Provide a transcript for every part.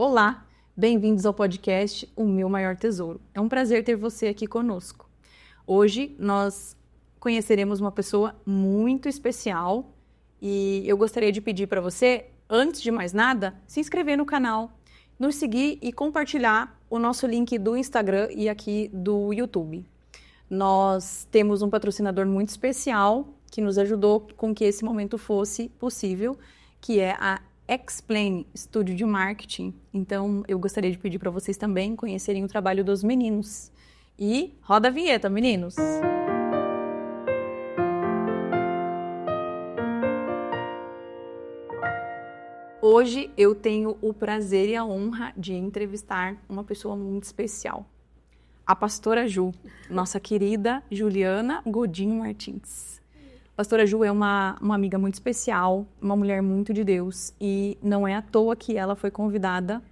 Olá, bem-vindos ao podcast O Meu Maior Tesouro. É um prazer ter você aqui conosco. Hoje nós conheceremos uma pessoa muito especial e eu gostaria de pedir para você, antes de mais nada, se inscrever no canal, nos seguir e compartilhar o nosso link do Instagram e aqui do YouTube. Nós temos um patrocinador muito especial que nos ajudou com que esse momento fosse possível, que é a Explain Estúdio de Marketing. Então, eu gostaria de pedir para vocês também conhecerem o trabalho dos meninos. E roda a vinheta, meninos! Hoje eu tenho o prazer e a honra de entrevistar uma pessoa muito especial. A pastora Ju, nossa querida Juliana Godinho Martins. A pastora Ju é uma amiga muito especial, uma mulher muito de Deus, e não é à toa que ela foi convidada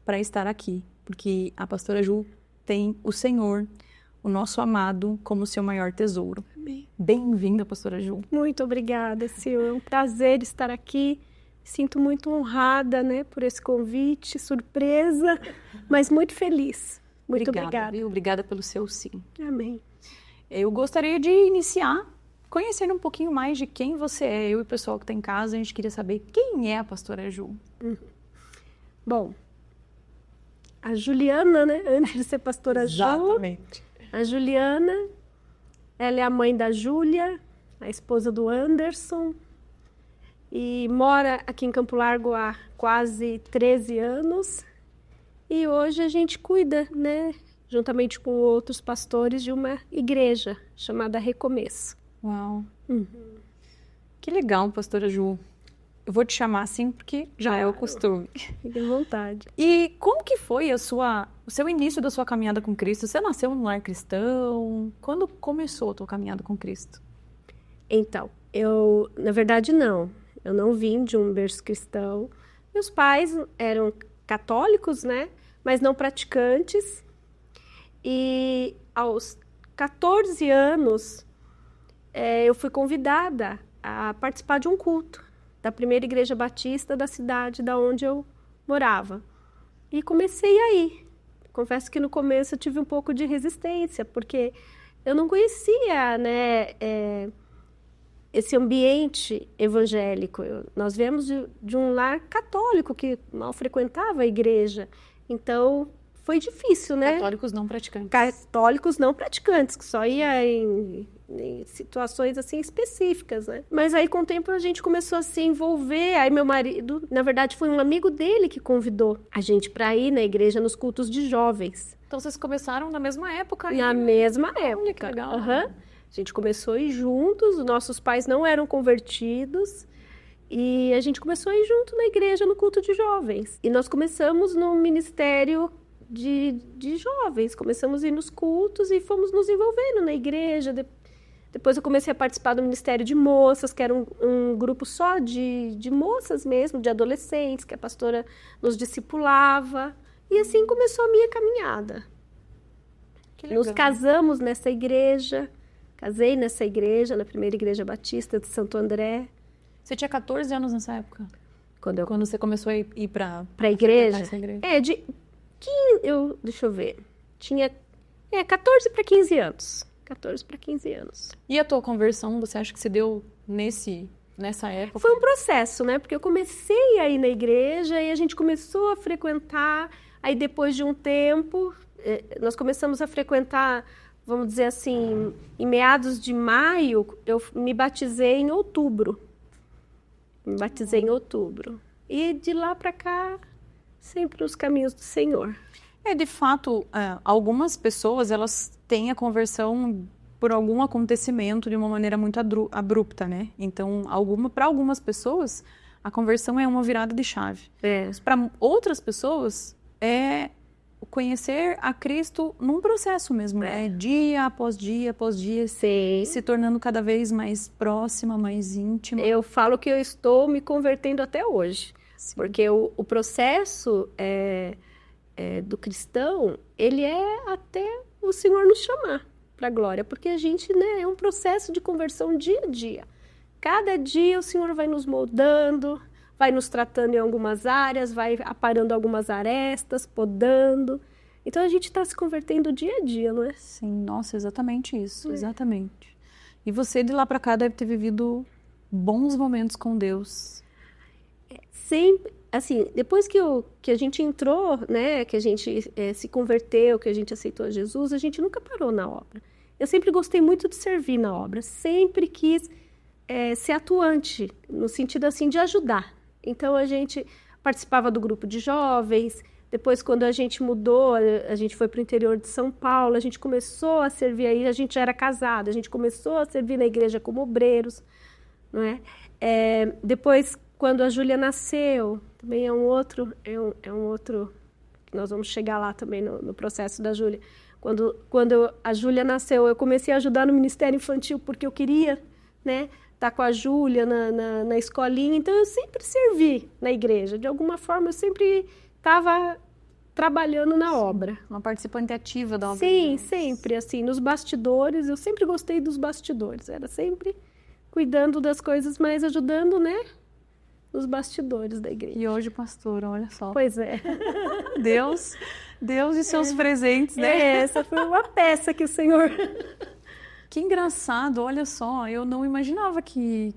para estar aqui, porque a pastora Ju tem o Senhor, o nosso amado, como seu maior tesouro. Amém. Bem-vinda, pastora Ju. Muito obrigada, Sil. É um prazer estar aqui. Sinto muito honrada, por esse convite, surpresa, mas muito feliz. Muito obrigada. Viu? Obrigada pelo seu sim. Amém. Eu gostaria de iniciar conhecendo um pouquinho mais de quem você é. Eu e o pessoal que está em casa, a gente queria saber quem é a pastora Ju. Bom, a Juliana, antes de ser pastora Exatamente. Ju, a Juliana, ela é a mãe da Júlia, a esposa do Anderson, e mora aqui em Campo Largo há quase 13 anos. E hoje a gente cuida, juntamente com outros pastores, de uma igreja chamada Recomeço. Uau! Que legal, pastora Ju. Eu vou te chamar assim porque já é o costume. Fique à vontade. E como que foi o seu início da sua caminhada com Cristo? Você nasceu num lar cristão? Quando começou a tua caminhada com Cristo? Então, na verdade, não. Eu não vim de um berço cristão. Meus pais eram católicos, mas não praticantes. E aos 14 anos, eu fui convidada a participar de um culto da primeira igreja batista da cidade da onde eu morava. E comecei aí. Confesso que no começo eu tive um pouco de resistência, porque eu não conhecia, esse ambiente evangélico. Nós viemos de um lar católico que mal frequentava a igreja. Então, foi difícil, Católicos não praticantes. Católicos não praticantes, que só ia em situações assim específicas, Mas aí, com o tempo, a gente começou a se envolver. Aí, meu marido, na verdade, foi um amigo dele que convidou a gente para ir na igreja nos cultos de jovens. Então, vocês começaram na mesma época? Na mesma época. Olha que legal. A gente começou a ir juntos, os nossos pais não eram convertidos, e a gente começou a ir junto na igreja, no culto de jovens. E nós começamos no ministério de jovens, começamos a ir nos cultos e fomos nos envolvendo na igreja. Depois eu comecei a participar do ministério de moças, que era um grupo só de moças mesmo, de adolescentes, que a pastora nos discipulava. E assim começou a minha caminhada. Que legal. Nos casamos nessa igreja. Casei nessa igreja, na primeira igreja batista de Santo André. Você tinha 14 anos nessa época? Quando você começou a ir para a igreja? Essa igreja? Deixa eu ver. Tinha 14 para 15 anos. 14 para 15 anos. E a tua conversão, você acha que se deu nessa época? Foi um processo, Porque eu comecei a ir na igreja e a gente começou a frequentar. Aí depois de um tempo, nós começamos a frequentar, vamos dizer assim, em meados de maio, eu me batizei em outubro. E de lá para cá, sempre nos caminhos do Senhor. De fato, algumas pessoas, elas têm a conversão por algum acontecimento de uma maneira muito abrupta, Então, para algumas pessoas, a conversão é uma virada de chave. Para outras pessoas, é conhecer a Cristo num processo mesmo, dia após dia, Sim. Se tornando cada vez mais próxima, mais íntima. Eu falo que eu estou me convertendo até hoje, Sim. Porque o processo do cristão, ele é até o Senhor nos chamar para a glória, porque a gente é um processo de conversão dia a dia. Cada dia o Senhor vai nos moldando, vai nos tratando em algumas áreas, vai aparando algumas arestas, podando. Então a gente está se convertendo dia a dia, não é? Sim, nossa, exatamente isso, exatamente. E você de lá para cá deve ter vivido bons momentos com Deus. Sempre, assim, depois que a gente entrou, né, que a gente se converteu, que a gente aceitou Jesus, a gente nunca parou na obra. Eu sempre gostei muito de servir na obra, sempre quis ser atuante, no sentido assim de ajudar. Então a gente participava do grupo de jovens. Depois, quando a gente mudou, a gente foi para o interior de São Paulo, a gente começou a servir aí, a gente já era casado, a gente começou a servir na igreja como obreiros, não é? Depois, quando a Júlia nasceu, também é um outro, nós vamos chegar lá também no processo da Júlia. Quando a Júlia nasceu, eu comecei a ajudar no Ministério Infantil, porque eu queria, né, estar com a Júlia na escolinha, então eu sempre servi na igreja, de alguma forma eu sempre estava trabalhando na obra. Uma participante ativa da obra. Sim, sempre, assim, nos bastidores, eu sempre gostei dos bastidores, era sempre cuidando das coisas, mas ajudando, né, nos bastidores da igreja. E hoje, pastora, olha só. Pois é. Deus e seus presentes, né? Essa foi uma peça que o Senhor... Que engraçado, olha só, eu não imaginava que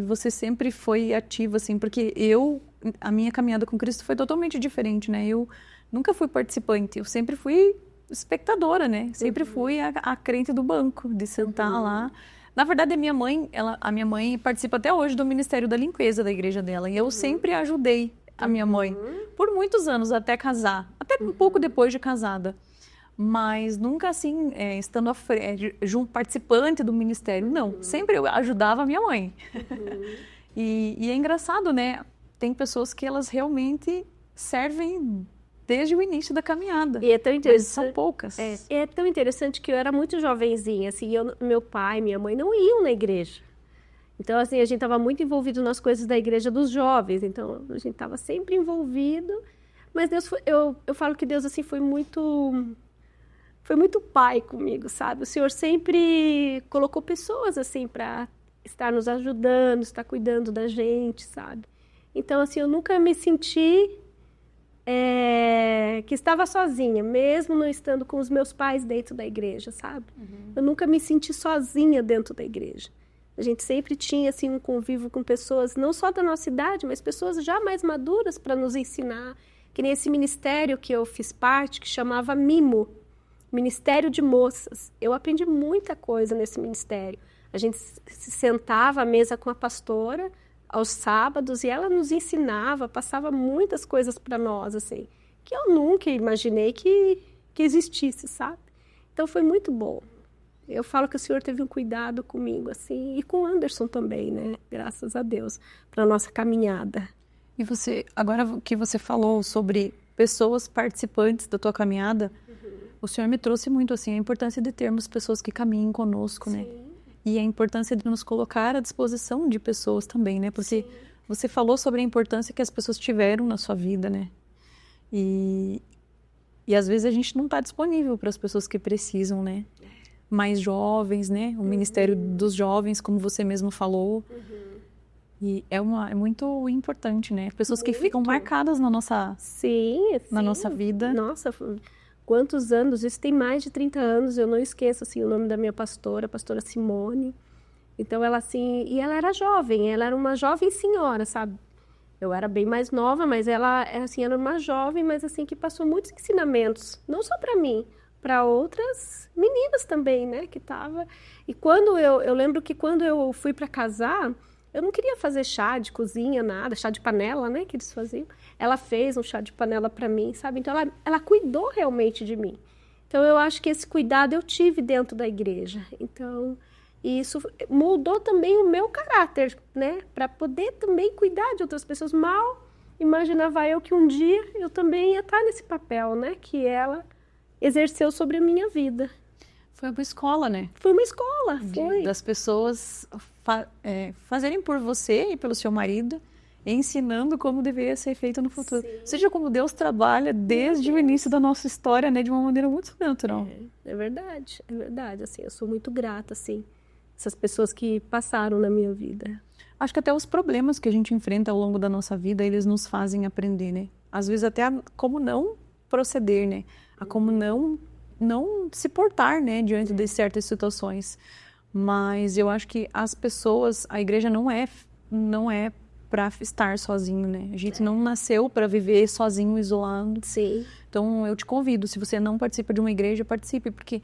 você sempre foi ativa, assim, porque a minha caminhada com Cristo foi totalmente diferente, né? Eu nunca fui participante, eu sempre fui espectadora, né? Sempre fui a crente do banco, de sentar lá. Na verdade, a minha mãe participa até hoje do Ministério da Limpeza da igreja dela, e eu sempre ajudei a minha mãe, por muitos anos, até casar, até um pouco depois de casada. Mas nunca assim, estando participante do ministério, não. Sempre eu ajudava a minha mãe. E é engraçado, né? Tem pessoas que elas realmente servem desde o início da caminhada. E é tão interessante. Mas são poucas. É tão interessante que eu era muito jovenzinha, assim, meu pai, minha mãe não iam na igreja. Então, assim, a gente estava muito envolvido nas coisas da igreja dos jovens, então a gente estava sempre envolvido. Mas Deus eu falo que Deus, assim, foi muito pai comigo, sabe? O Senhor sempre colocou pessoas, assim, para estar nos ajudando, estar cuidando da gente, sabe? Então, assim, eu nunca me senti que estava sozinha, mesmo não estando com os meus pais dentro da igreja, sabe? Eu nunca me senti sozinha dentro da igreja. A gente sempre tinha, assim, um convívio com pessoas, não só da nossa idade, mas pessoas já mais maduras para nos ensinar. Que nem esse ministério que eu fiz parte, que chamava MIMO, Ministério de Moças. Eu aprendi muita coisa nesse ministério. A gente se sentava à mesa com a pastora aos sábados e ela nos ensinava, passava muitas coisas para nós, assim, que eu nunca imaginei que existisse, sabe? Então foi muito bom. Eu falo que o Senhor teve um cuidado comigo, assim, e com o Anderson também, né? Graças a Deus, para a nossa caminhada. E você, agora que você falou sobre pessoas participantes da tua caminhada, o Senhor me trouxe muito, assim, a importância de termos pessoas que caminhem conosco, né? E a importância de nos colocar à disposição de pessoas também, né? Porque você falou sobre a importância que as pessoas tiveram na sua vida, né? E às vezes a gente não está disponível para as pessoas que precisam, né? Mais jovens, né? O Ministério dos Jovens, como você mesmo falou. E é muito importante, né? Pessoas que ficam marcadas na nossa vida. Nossa, quantos anos? Isso tem mais de 30 anos. Eu não esqueço, assim, o nome da minha pastora, a pastora Simone. Então, ela, assim... E ela era jovem. Ela era uma jovem senhora, sabe? Eu era bem mais nova, mas ela, assim, era uma jovem, mas, assim, que passou muitos ensinamentos. Não só para mim, para outras meninas também, né? Que tava... E quando eu lembro que quando eu fui para casar... Eu não queria fazer chá de cozinha, nada, chá de panela, né, que eles faziam. Ela fez um chá de panela para mim, sabe? Então, ela cuidou realmente de mim. Então, eu acho que esse cuidado eu tive dentro da igreja. Então, isso moldou também o meu caráter, né? Para poder também cuidar de outras pessoas. Mal imaginava eu que um dia eu também ia estar nesse papel, né? Que ela exerceu sobre a minha vida. Foi uma escola, né? Foi uma escola, foi. Das pessoas fazerem por você e pelo seu marido, ensinando como deveria ser feito no futuro. Ou seja, como Deus trabalha desde o início da nossa história, né? De uma maneira muito sobrenatural. É verdade, assim, eu sou muito grata, assim, essas pessoas que passaram na minha vida. Acho que até os problemas que a gente enfrenta ao longo da nossa vida, eles nos fazem aprender, né? Às vezes até como não proceder, né? A como não se portar, né, diante de certas situações. Mas eu acho que as pessoas, a igreja não é para estar sozinho, né? A gente não nasceu para viver sozinho, isolado. Sim. Então eu te convido, se você não participa de uma igreja, participe, porque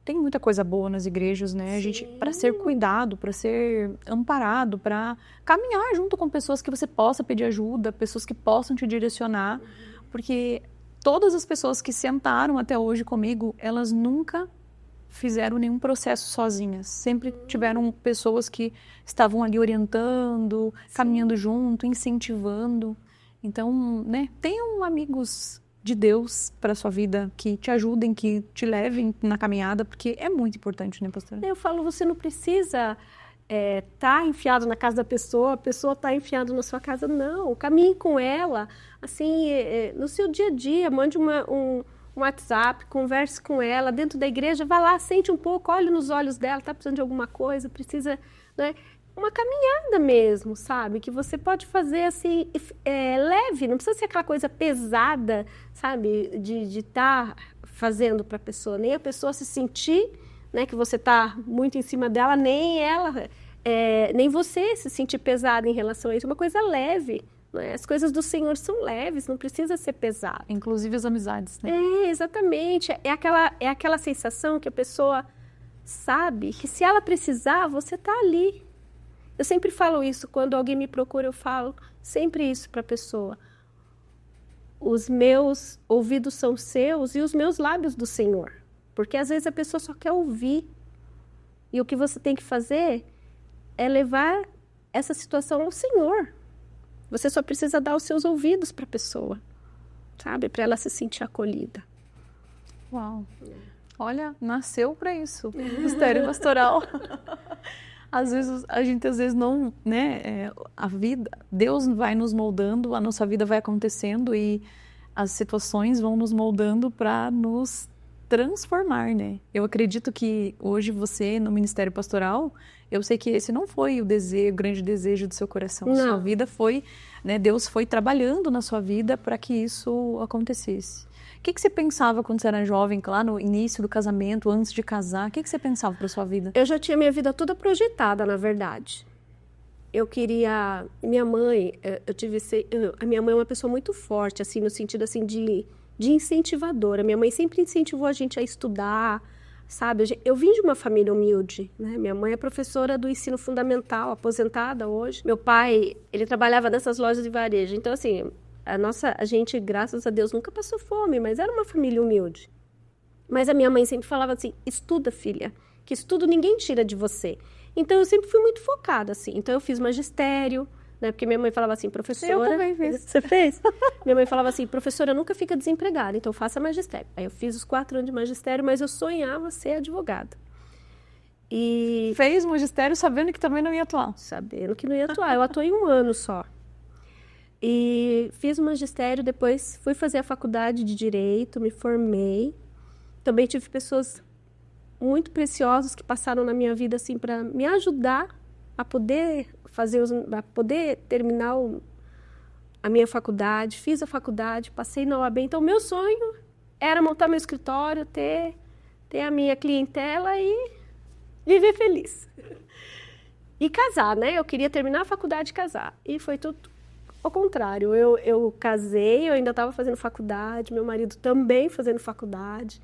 tem muita coisa boa nas igrejas, né? A gente, para ser cuidado, para ser amparado, para caminhar junto com pessoas que você possa pedir ajuda, pessoas que possam te direcionar, porque todas as pessoas que sentaram até hoje comigo, elas nunca fizeram nenhum processo sozinhas. Sempre tiveram pessoas que estavam ali orientando, caminhando junto, incentivando. Então, né, tenham amigos de Deus para a sua vida que te ajudem, que te levem na caminhada, porque é muito importante, né, pastora? Eu falo, você não precisa tá enfiado na casa da pessoa, a pessoa tá enfiada na sua casa, não. Caminhe com ela, assim, no seu dia a dia, mande um WhatsApp, converse com ela, dentro da igreja, vá lá, sente um pouco, olhe nos olhos dela, tá precisando de alguma coisa, precisa, né? Uma caminhada mesmo, sabe? Que você pode fazer assim, leve, não precisa ser aquela coisa pesada, sabe? De estar fazendo para a pessoa, nem a pessoa se sentir, né, que você está muito em cima dela, nem ela, nem você se sentir pesada em relação a isso. É uma coisa leve, né? As coisas do Senhor são leves, não precisa ser pesado. Inclusive as amizades, né? Exatamente. É aquela sensação que a pessoa sabe que se ela precisar, você está ali. Eu sempre falo isso, quando alguém me procura, eu falo sempre isso para a pessoa. Os meus ouvidos são seus e os meus lábios do Senhor. Porque às vezes a pessoa só quer ouvir. E o que você tem que fazer é levar essa situação ao Senhor. Você só precisa dar os seus ouvidos para a pessoa, sabe? Para ela se sentir acolhida. Uau! Olha, nasceu para isso. Mistério pastoral. Às vezes, a gente não, né, a vida, Deus vai nos moldando, a nossa vida vai acontecendo e as situações vão nos moldando para nos transformar, né? Eu acredito que hoje você, no Ministério Pastoral, eu sei que esse não foi o grande desejo do seu coração. Não. Sua vida foi, né, Deus foi trabalhando na sua vida para que isso acontecesse. O que você pensava quando você era jovem, lá no início do casamento, antes de casar? O que você pensava para sua vida? Eu já tinha minha vida toda projetada, na verdade. Eu queria... Minha mãe, a minha mãe é uma pessoa muito forte, assim, no sentido assim, de incentivadora. Minha mãe sempre incentivou a gente a estudar, sabe? Eu vim de uma família humilde, né? Minha mãe é professora do ensino fundamental, aposentada hoje. Meu pai, ele trabalhava nessas lojas de varejo. Então, assim... A gente, graças a Deus, nunca passou fome, mas era uma família humilde. Mas a minha mãe sempre falava assim, estuda, filha, que estudo ninguém tira de você. Então, eu sempre fui muito focada, assim. Então, eu fiz magistério, né? Porque minha mãe falava assim, professora... Eu também fiz. Você fez? Minha mãe falava assim, professora nunca fica desempregada, então faça magistério. Aí, eu fiz os 4 anos de magistério, mas eu sonhava ser advogada. E... Fez magistério sabendo que também não ia atuar. Sabendo que não ia atuar. Eu atuei 1 ano só. E fiz o magistério, depois fui fazer a faculdade de Direito, me formei. Também tive pessoas muito preciosas que passaram na minha vida assim para me ajudar a poder terminar a minha faculdade. Fiz a faculdade, passei na OAB. Então, meu sonho era montar meu escritório, ter a minha clientela e viver feliz. E casar, né? Eu queria terminar a faculdade e casar. E foi tudo ao contrário, eu casei, eu ainda estava fazendo faculdade, meu marido também fazendo faculdade,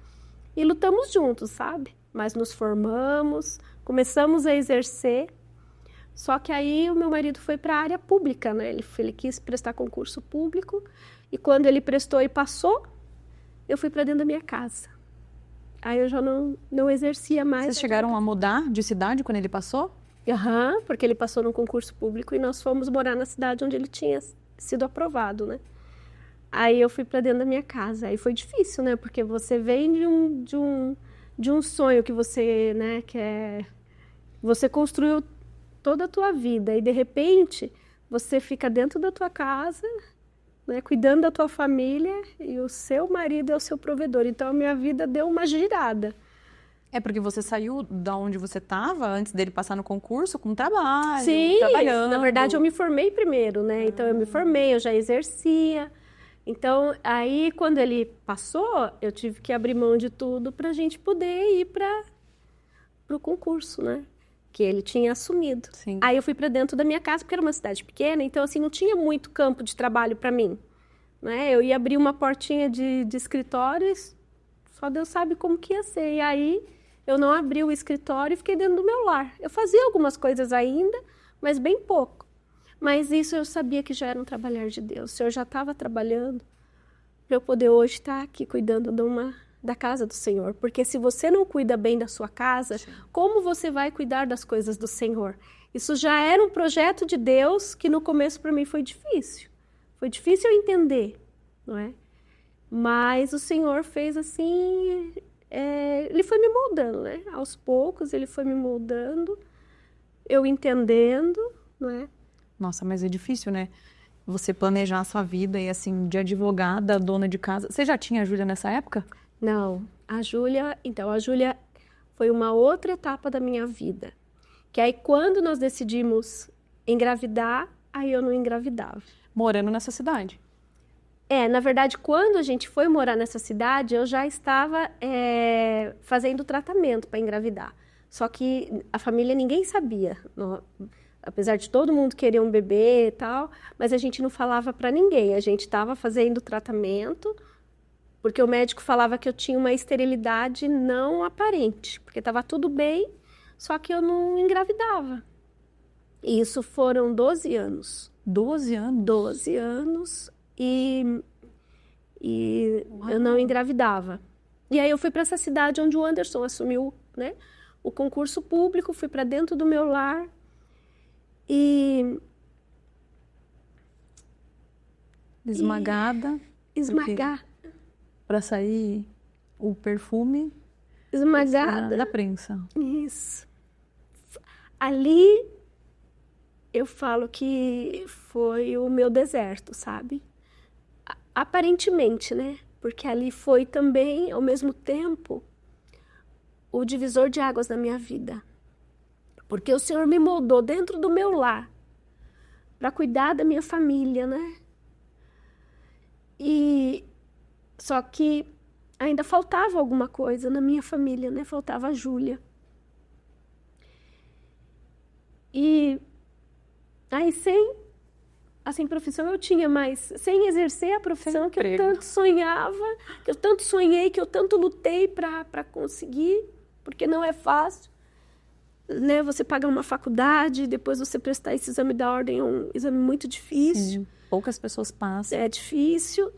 e lutamos juntos, sabe? Mas nos formamos, começamos a exercer, só que aí o meu marido foi para a área pública, né? Ele quis prestar concurso público, e quando ele prestou e passou, eu fui para dentro da minha casa. Aí eu já não exercia mais. Vocês chegaram a mudar de cidade quando ele passou? Porque ele passou num concurso público e nós fomos morar na cidade onde ele tinha sido aprovado, né? Aí eu fui para dentro da minha casa. Aí foi difícil, né? Porque você vem de um sonho que você, né, você construiu toda a tua vida e de repente você fica dentro da tua casa, né, cuidando da tua família e o seu marido é o seu provedor. Então a minha vida deu uma girada. É porque você saiu da onde você estava antes dele passar no concurso com trabalho, Sim, trabalhando. na verdade eu me formei primeiro, né? Então eu me formei, eu já exercia. Então aí quando ele passou, eu tive que abrir mão de tudo para a gente poder ir para o concurso, né? Que ele tinha assumido. Sim. Aí eu fui para dentro da minha casa, porque era uma cidade pequena, então assim não tinha muito campo de trabalho para mim, né? Eu ia abrir uma portinha de escritórios, só Deus sabe como que ia ser. E aí eu não abri o escritório e fiquei dentro do meu lar. Eu fazia algumas coisas ainda, mas bem pouco. Mas isso eu sabia que já era um trabalhar de Deus. O Senhor já estava trabalhando para eu poder hoje estar aqui cuidando da casa do Senhor. Porque se você não cuida bem da sua casa, sim, como você vai cuidar das coisas do Senhor? Isso já era um projeto de Deus que no começo para mim foi difícil. Foi difícil eu entender, não é? Mas o Senhor fez assim... ele foi me moldando, né? Aos poucos ele foi me moldando, eu entendendo, não é? Nossa, mas é difícil, né? Você planejar a sua vida e assim, de advogada, dona de casa. Você já tinha a Júlia nessa época? Não, a Júlia foi uma outra etapa da minha vida. Que aí quando nós decidimos engravidar, aí eu não engravidava. Morando nessa cidade? Na verdade, quando a gente foi morar nessa cidade, eu já estava fazendo tratamento para engravidar. Só que a família, ninguém sabia. Apesar de todo mundo querer um bebê e tal, mas a gente não falava para ninguém. A gente estava fazendo tratamento, porque o médico falava que eu tinha uma esterilidade não aparente, porque estava tudo bem, só que eu não engravidava. E isso foram 12 anos. 12 anos? 12 anos. E eu não engravidava. E aí eu fui para essa cidade onde o Anderson assumiu, né, o concurso público, fui para dentro do meu lar e... Esmagada? Esmagar. Para sair o perfume... Esmagada. Da prensa. Isso. Ali eu falo que foi o meu deserto, sabe? Aparentemente, né? Porque ali foi também, ao mesmo tempo, o divisor de águas da minha vida. Porque o Senhor me moldou dentro do meu lar para cuidar da minha família, né? E só que ainda faltava alguma coisa na minha família, né? Faltava a Júlia. E aí sem profissão eu tinha, mas sem exercer a profissão que eu tanto sonhava, que eu tanto sonhei, que eu tanto lutei para conseguir, porque não é fácil, né? Você pagar uma faculdade, depois você prestar esse exame da ordem, é um exame muito difícil. Sim, poucas pessoas passam. É difícil,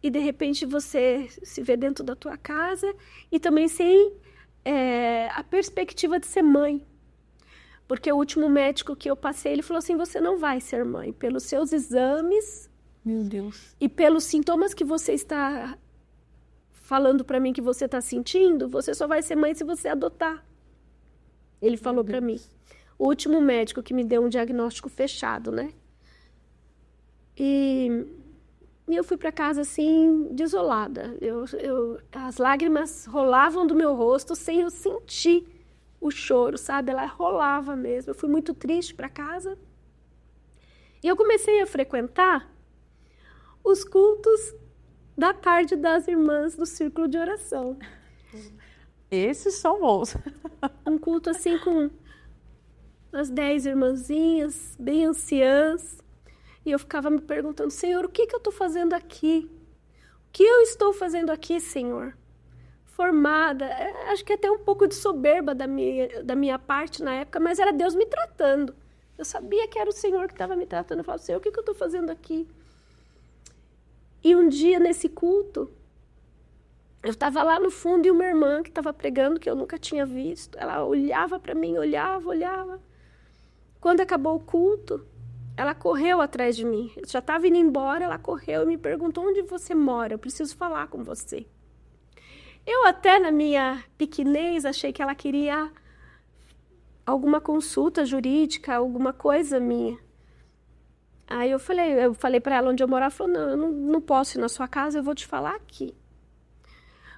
e de repente você se vê dentro da tua casa e também sem a perspectiva de ser mãe. Porque o último médico que eu passei, ele falou assim, você não vai ser mãe. Pelos seus exames... Meu Deus. E pelos sintomas que você está falando para mim que você está sentindo, você só vai ser mãe se você adotar. Ele falou para mim. O último médico que me deu um diagnóstico fechado, né? E eu fui para casa assim, desolada. As lágrimas rolavam do meu rosto sem eu sentir o choro, sabe? Ela rolava mesmo. Eu fui muito triste para casa. E eu comecei a frequentar os cultos da tarde das irmãs do Círculo de Oração. Esses são bons. Um culto assim com as 10 irmãzinhas, bem anciãs. E eu ficava me perguntando, Senhor, o que eu estou fazendo aqui? O que eu estou fazendo aqui, Senhor? Formada, acho que até um pouco de soberba da minha parte na época, mas era Deus me tratando. Eu sabia que era o Senhor que estava me tratando. Eu falava, Senhor, o que eu estou fazendo aqui? E um dia, nesse culto, eu estava lá no fundo e uma irmã que estava pregando, que eu nunca tinha visto, ela olhava para mim, olhava. Quando acabou o culto, ela correu atrás de mim. Eu já estava indo embora, ela correu e me perguntou, onde você mora? Eu preciso falar com você. Eu até, na minha pequenez, achei que ela queria alguma consulta jurídica, alguma coisa minha. Aí eu falei para ela onde eu morava, ela falou, não, eu não posso ir na sua casa, eu vou te falar aqui.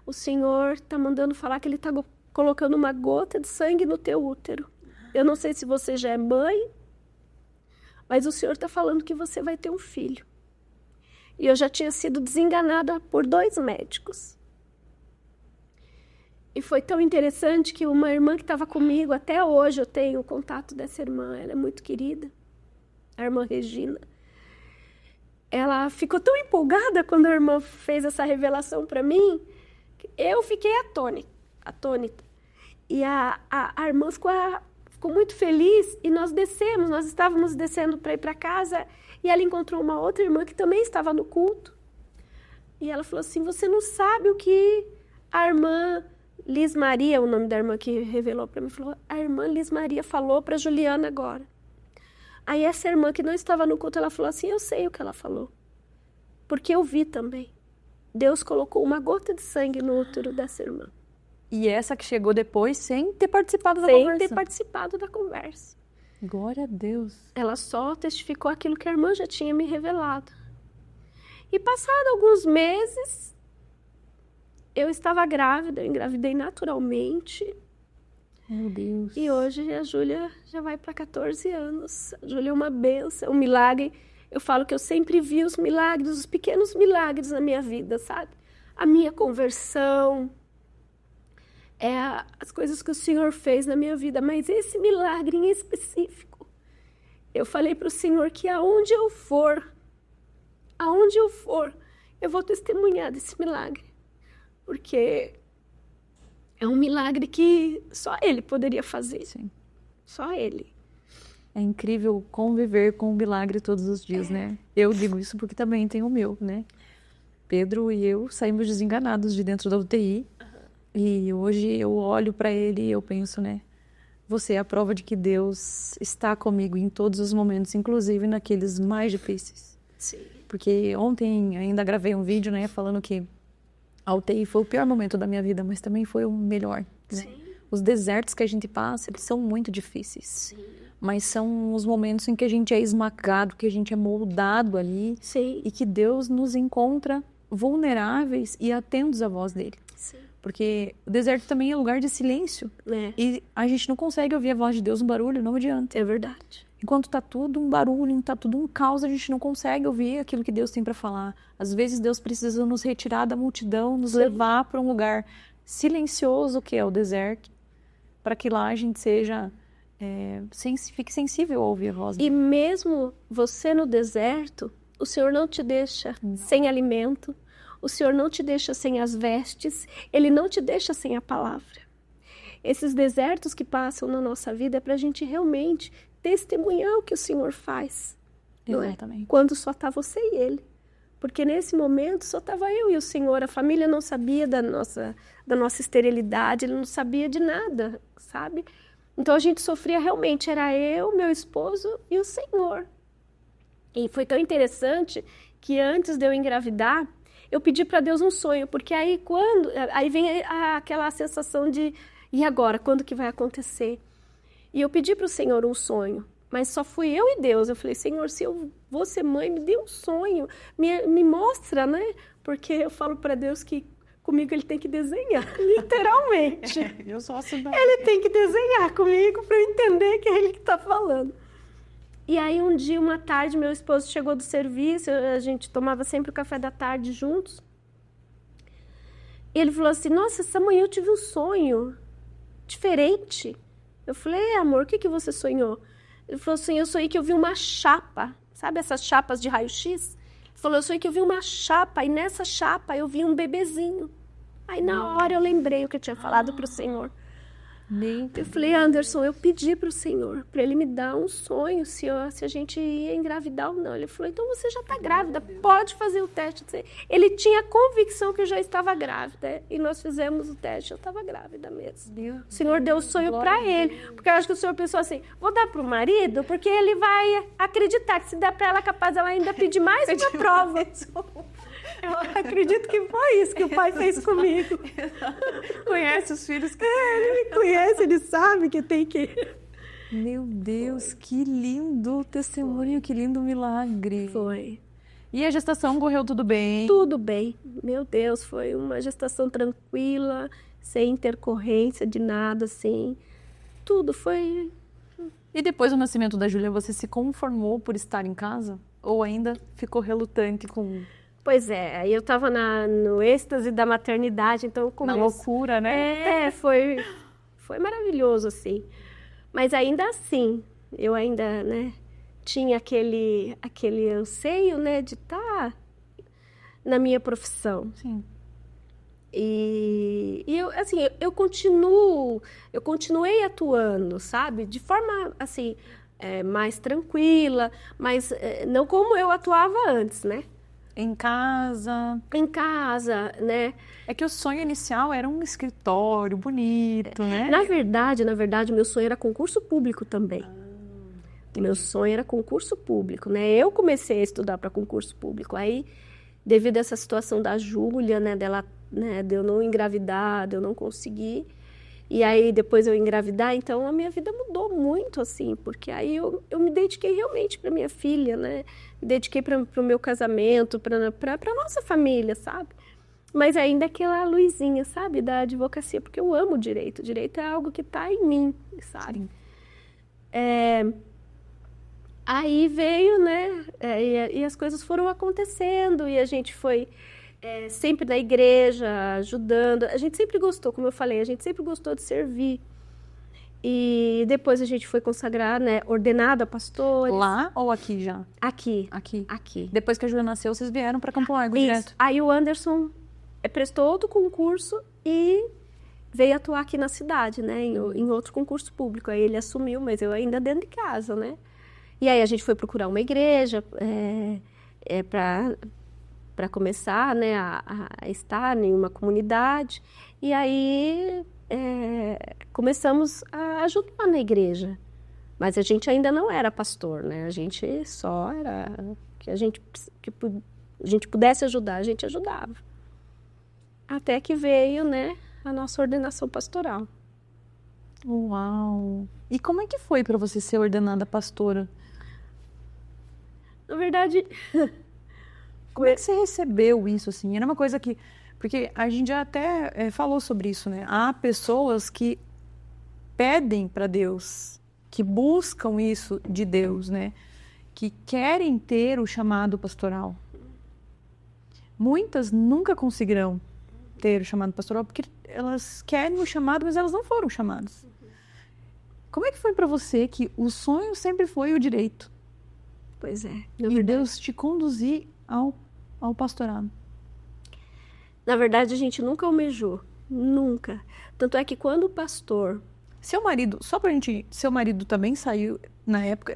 O Senhor está mandando falar que Ele está colocando uma gota de sangue no teu útero. Eu não sei se você já é mãe, mas o Senhor está falando que você vai ter um filho. E eu já tinha sido desenganada por 2 médicos. E foi tão interessante que uma irmã que estava comigo, até hoje eu tenho o contato dessa irmã, ela é muito querida, a irmã Regina. Ela ficou tão empolgada quando a irmã fez essa revelação para mim, que eu fiquei atônita. E a irmã ficou muito feliz e nós estávamos descendo para ir para casa e ela encontrou uma outra irmã que também estava no culto. E ela falou assim, você não sabe o que a irmã Liz Maria, o nome da irmã que revelou para mim, falou, a irmã Liz Maria falou para Juliana agora. Aí essa irmã que não estava no culto, ela falou assim, eu sei o que ela falou, porque eu vi também. Deus colocou uma gota de sangue no útero dessa irmã. E essa que chegou depois sem ter participado da conversa. Sem ter participado da conversa. Glória a Deus. Ela só testificou aquilo que a irmã já tinha me revelado. E passado alguns meses, eu estava grávida, eu engravidei naturalmente. Meu Deus. E hoje a Júlia já vai para 14 anos. A Júlia é uma bênção, um milagre. Eu falo que eu sempre vi os milagres, os pequenos milagres na minha vida, sabe? A minha conversão, as coisas que o Senhor fez na minha vida. Mas esse milagre em específico, eu falei para o Senhor que aonde eu for, eu vou testemunhar desse milagre. Porque é um milagre que só Ele poderia fazer. Sim. Só Ele. É incrível conviver com o milagre todos os dias, né? Eu digo isso porque também tenho o meu, né? Pedro e eu saímos desenganados de dentro da UTI. E hoje eu olho para ele e eu penso, né? Você é a prova de que Deus está comigo em todos os momentos, inclusive naqueles mais difíceis. Sim. Porque ontem ainda gravei um vídeo, né? Falando que a UTI foi o pior momento da minha vida, mas também foi o melhor. Né? Os desertos que a gente passa, eles são muito difíceis. Sim. Mas são os momentos em que a gente é esmagado, que a gente é moldado ali. Sim. E que Deus nos encontra vulneráveis e atentos à voz dele. Sim. Porque o deserto também é lugar de silêncio. É. E a gente não consegue ouvir a voz de Deus, um barulho, não adianta. É verdade. Enquanto tá tudo um barulho, tá tudo um caos, a gente não consegue ouvir aquilo que Deus tem para falar. Às vezes Deus precisa nos retirar da multidão, nos levar para um lugar silencioso, que é o deserto, para que lá a gente seja fique sensível a ouvir a voz dele. E mesmo você no deserto, o Senhor não te deixa sem alimento, o Senhor não te deixa sem as vestes, Ele não te deixa sem a palavra. Esses desertos que passam na nossa vida é para a gente realmente testemunhar o que o Senhor faz. Exatamente. Não é? Quando só está você e Ele. Porque nesse momento só estava eu e o Senhor. A família não sabia da nossa esterilidade, Ele não sabia de nada, sabe? Então a gente sofria realmente, era eu, meu esposo e o Senhor. E foi tão interessante que antes de eu engravidar, eu pedi para Deus um sonho, porque aí vem aquela sensação de, e agora, quando que vai acontecer? E eu pedi para o Senhor um sonho, mas só fui eu e Deus. Eu falei, Senhor, se eu vou ser mãe, me dê um sonho, me mostra, né? Porque eu falo para Deus que comigo Ele tem que desenhar, literalmente. Eu sou assim. Ele tem que desenhar comigo para eu entender que é Ele que está falando. E aí um dia, uma tarde, meu esposo chegou do serviço, a gente tomava sempre o café da tarde juntos. E ele falou assim, nossa, essa manhã eu tive um sonho diferente. Eu falei, amor, o que você sonhou? Ele falou assim, eu sonhei que eu vi uma chapa, sabe essas chapas de raio-x? Ele falou, eu sonhei que eu vi uma chapa e nessa chapa eu vi um bebezinho. Aí na hora eu lembrei o que eu tinha falado para o Senhor. Eu falei, Anderson, eu pedi para o Senhor, para Ele me dar um sonho, se a gente ia engravidar ou não. Ele falou, então você já está grávida, pode fazer o teste. Ele tinha convicção que eu já estava grávida, e nós fizemos o teste, eu estava grávida mesmo. O Senhor deu o sonho para ele, porque eu acho que o Senhor pensou assim, vou dar para o marido, porque ele vai acreditar que se der para ela, capaz ela ainda pedir mais uma prova. Eu acredito que foi isso que o pai fez comigo. Conhece os filhos que... ele me conhece, ele sabe que tem que... Meu Deus, que lindo testemunho, que lindo milagre. Foi. E a gestação correu tudo bem? Tudo bem. Meu Deus, foi uma gestação tranquila, sem intercorrência de nada, assim. Tudo foi... E depois do nascimento da Júlia, você se conformou por estar em casa? Ou ainda ficou relutante com... Pois é, aí eu tava no êxtase da maternidade, então o começo... Na loucura, né? Foi maravilhoso, assim. Mas ainda assim, eu ainda, né, tinha aquele anseio, né, de estar na minha profissão. Sim. E eu, assim, eu continuei atuando, sabe? De forma, assim, mais tranquila, mas não como eu atuava antes, né? Em casa. Em casa, né? É que o sonho inicial era um escritório bonito, né? Na verdade, meu sonho era concurso público também. Meu sonho era concurso público, né? Eu comecei a estudar para concurso público. Aí, devido a essa situação da Júlia, né, dela, né, de eu não engravidar, de eu não conseguir, e aí depois eu engravidar, então a minha vida mudou muito, assim, porque aí eu me dediquei realmente para minha filha, né? Me dediquei para o meu casamento, para a nossa família, sabe? Mas ainda aquela luzinha, sabe, da advocacia, porque eu amo o direito. O direito é algo que está em mim, sabe? Aí veio, né, e as coisas foram acontecendo, e a gente foi sempre na igreja, ajudando. A gente sempre gostou, como eu falei, a gente sempre gostou de servir. E depois a gente foi consagrar, né, ordenado a pastores. Lá ou aqui já? Aqui. Aqui. Depois que a Júlia nasceu, vocês vieram para Campo Largo direto? Aí o Anderson prestou outro concurso e veio atuar aqui na cidade, né, em outro concurso público. Aí ele assumiu, mas eu ainda dentro de casa, né. E aí a gente foi procurar uma igreja para começar, né, a estar em uma comunidade. E aí começamos a ajudar na igreja. Mas a gente ainda não era pastor, né? A gente só era... que a gente pudesse ajudar, a gente ajudava. Até que veio, né, a nossa ordenação pastoral. Uau! E como é que foi para você ser ordenada pastora? Na verdade... Como é que você recebeu isso, assim? Era uma coisa que... Porque a gente já até falou sobre isso, né? Há pessoas que pedem para Deus, que buscam isso de Deus, né? Que querem ter o chamado pastoral. Muitas nunca conseguirão ter o chamado pastoral porque elas querem o chamado, mas elas não foram chamadas. Como é que foi para você que o sonho sempre foi o direito? Pois é. E Deus te conduzir ao pastorado? Na verdade, a gente nunca almejou. Nunca. Tanto é que quando o pastor... Seu marido, só pra gente... Seu marido também saiu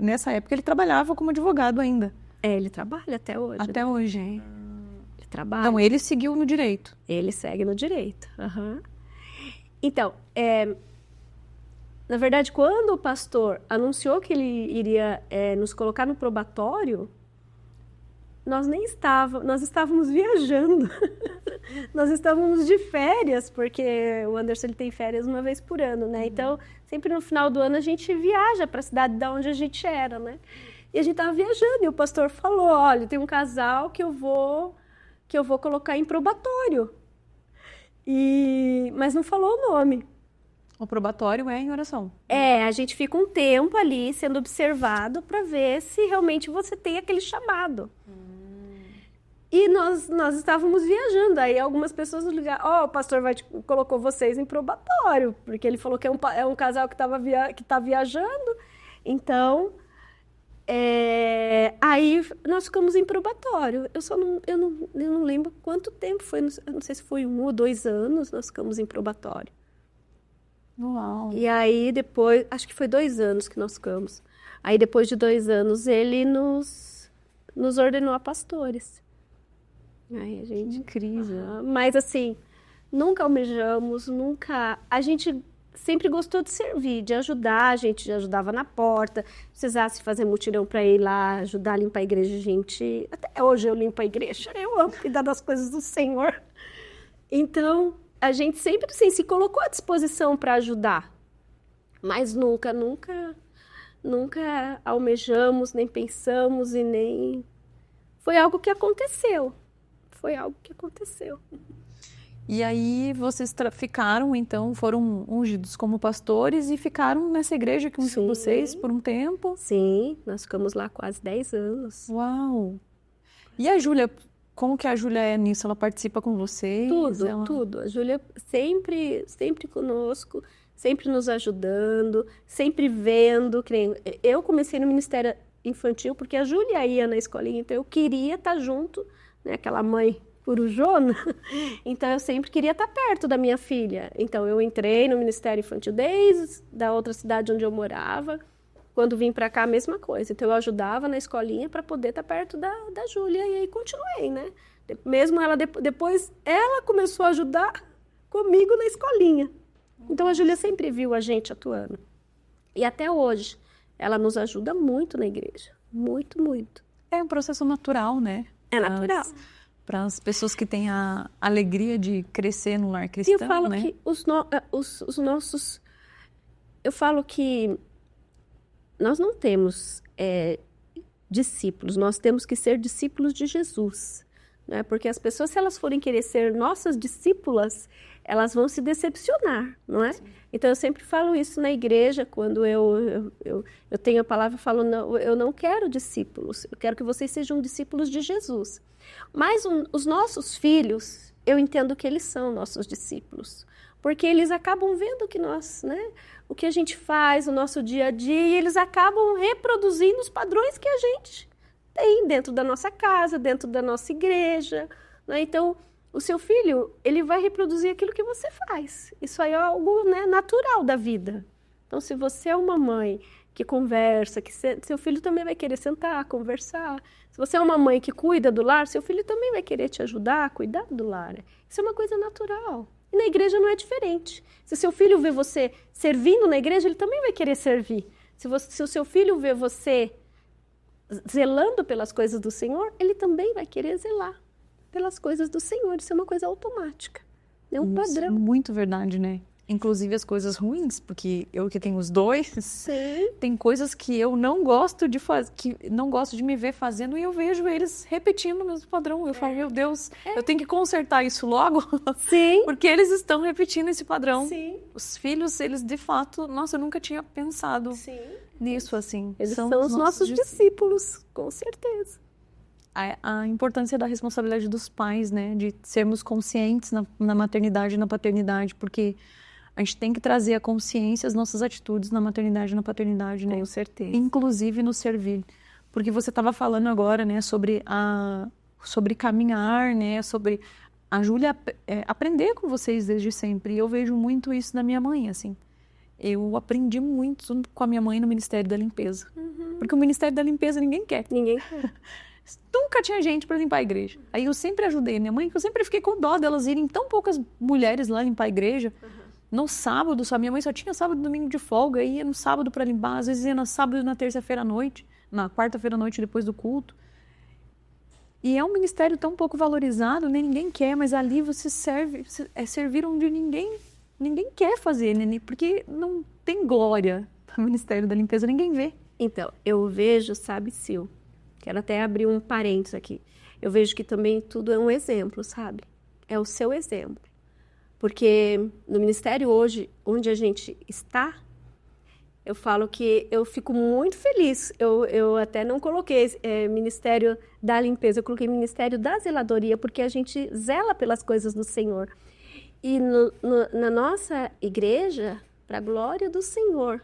nessa época ele trabalhava como advogado ainda. Ele trabalha até hoje. Até hoje, hein? Ele trabalha. Então, ele seguiu no direito. Ele segue no direito. Uhum. Então, na verdade, quando o pastor anunciou que ele iria nos colocar no probatório, nós estávamos viajando. Nós estávamos de férias, porque o Anderson ele tem férias uma vez por ano, né? Então, sempre no final do ano a gente viaja para a cidade de onde a gente era, né? E a gente estava viajando e o pastor falou, olha, tem um casal que eu vou colocar em probatório. Mas não falou o nome. O probatório é em oração. A gente fica um tempo ali sendo observado para ver se realmente você tem aquele chamado. E nós estávamos viajando, aí algumas pessoas nos ligaram, o pastor colocou vocês em probatório, porque ele falou que é um casal que está viajando. Então, aí nós ficamos em probatório. Eu não lembro quanto tempo foi, eu não sei se foi 1 ou 2 anos, nós ficamos em probatório. Uau! E aí depois, acho que foi 2 anos que nós ficamos. Aí depois de 2 anos ele nos ordenou a pastores. Ai, a gente... Incrível. Mas assim, nunca almejamos, a gente sempre gostou de servir, de ajudar, a gente ajudava na porta, precisasse fazer mutirão para ir lá, ajudar a limpar a igreja, gente, até hoje eu limpo a igreja, eu amo cuidar das coisas do Senhor. Então, a gente sempre assim, se colocou à disposição para ajudar, mas nunca almejamos, nem pensamos e nem... foi algo que aconteceu. Foi algo que aconteceu. E aí vocês ficaram, então, foram ungidos como pastores e ficaram nessa igreja que ungiu vocês por um tempo? Sim, nós ficamos lá quase 10 anos. Uau! E a Júlia, como que a Júlia é nisso? Ela participa com vocês? Tudo. A Júlia sempre conosco, sempre nos ajudando, sempre vendo. Eu comecei no Ministério Infantil porque a Júlia ia na escolinha, então eu queria estar junto, né? Aquela mãe corujona, então eu sempre queria estar perto da minha filha. Então eu entrei no Ministério Infantil desde da outra cidade onde eu morava. Quando vim para cá, a mesma coisa. Então eu ajudava na escolinha para poder estar perto da Júlia e aí continuei, né? Mesmo ela depois ela começou a ajudar comigo na escolinha. Então a Júlia sempre viu a gente atuando. E até hoje ela nos ajuda muito na igreja, muito, muito. É um processo natural, né? É natural. Para as pessoas que têm a alegria de crescer no lar cristão, e eu falo né? que os nossos... Eu falo que nós não temos discípulos, nós temos que ser discípulos de Jesus. Né? Porque as pessoas, se elas forem querer ser nossas discípulas, elas vão se decepcionar, não é? Sim. Então, eu sempre falo isso na igreja, quando eu tenho a palavra, eu falo, não, eu não quero discípulos, eu quero que vocês sejam discípulos de Jesus. Mas os nossos filhos, eu entendo que eles são nossos discípulos, porque eles acabam vendo que nós, né, o que a gente faz, o nosso dia a dia, e eles acabam reproduzindo os padrões que a gente tem dentro da nossa casa, dentro da nossa igreja, né? Então, o seu filho, ele vai reproduzir aquilo que você faz. Isso aí é algo, né, natural da vida. Então, se você é uma mãe que conversa, seu filho também vai querer sentar, conversar. Se você é uma mãe que cuida do lar, seu filho também vai querer te ajudar a cuidar do lar. Isso é uma coisa natural. E na igreja não é diferente. Se seu filho vê você servindo na igreja, ele também vai querer servir. Se o seu filho vê você zelando pelas coisas do Senhor, ele também vai querer zelar pelas coisas do Senhor. Isso é uma coisa automática. É um padrão. Muito verdade, né? Inclusive as coisas ruins, porque eu que tenho os dois, sim, tem coisas que eu não gosto de fazer, que não gosto de me ver fazendo, e eu vejo eles repetindo o mesmo padrão. Eu falo, meu Deus, eu tenho que consertar isso logo, sim, porque eles estão repetindo esse padrão. Sim. Os filhos, eles de fato, nossa, eu nunca tinha pensado sim, nisso assim. Eles são os nossos discípulos, com certeza. A importância da responsabilidade dos pais, né, de sermos conscientes na maternidade e na paternidade, porque a gente tem que trazer a consciência as nossas atitudes na maternidade e na paternidade, né? Com certeza. Inclusive no servir. Porque você estava falando agora, né, sobre caminhar, né, sobre a Júlia aprender com vocês desde sempre. E eu vejo muito isso da minha mãe, assim. Eu aprendi muito com a minha mãe no Ministério da Limpeza. Uhum. Porque o Ministério da Limpeza ninguém quer. Ninguém quer. Nunca tinha gente para limpar a igreja. Aí eu sempre ajudei minha mãe, que eu sempre fiquei com dó delas irem tão poucas mulheres lá limpar a igreja. Uhum. No sábado, minha mãe só tinha sábado e domingo de folga, ia no sábado para limpar, às vezes ia no sábado e na terça-feira à noite, na quarta-feira à noite depois do culto. E é um ministério tão pouco valorizado, nem ninguém quer, mas ali você servir onde ninguém quer fazer, né? Porque não tem glória para o Ministério da Limpeza, ninguém vê. Então, eu vejo, sabe, Sil, quero até abrir um parênteses aqui, eu vejo que também tudo é um exemplo, sabe? É o seu exemplo. Porque no ministério hoje, onde a gente está, eu falo que eu fico muito feliz. Eu até não coloquei Ministério da Limpeza, eu coloquei Ministério da Zeladoria, porque a gente zela pelas coisas do Senhor. E na nossa igreja, para a glória do Senhor,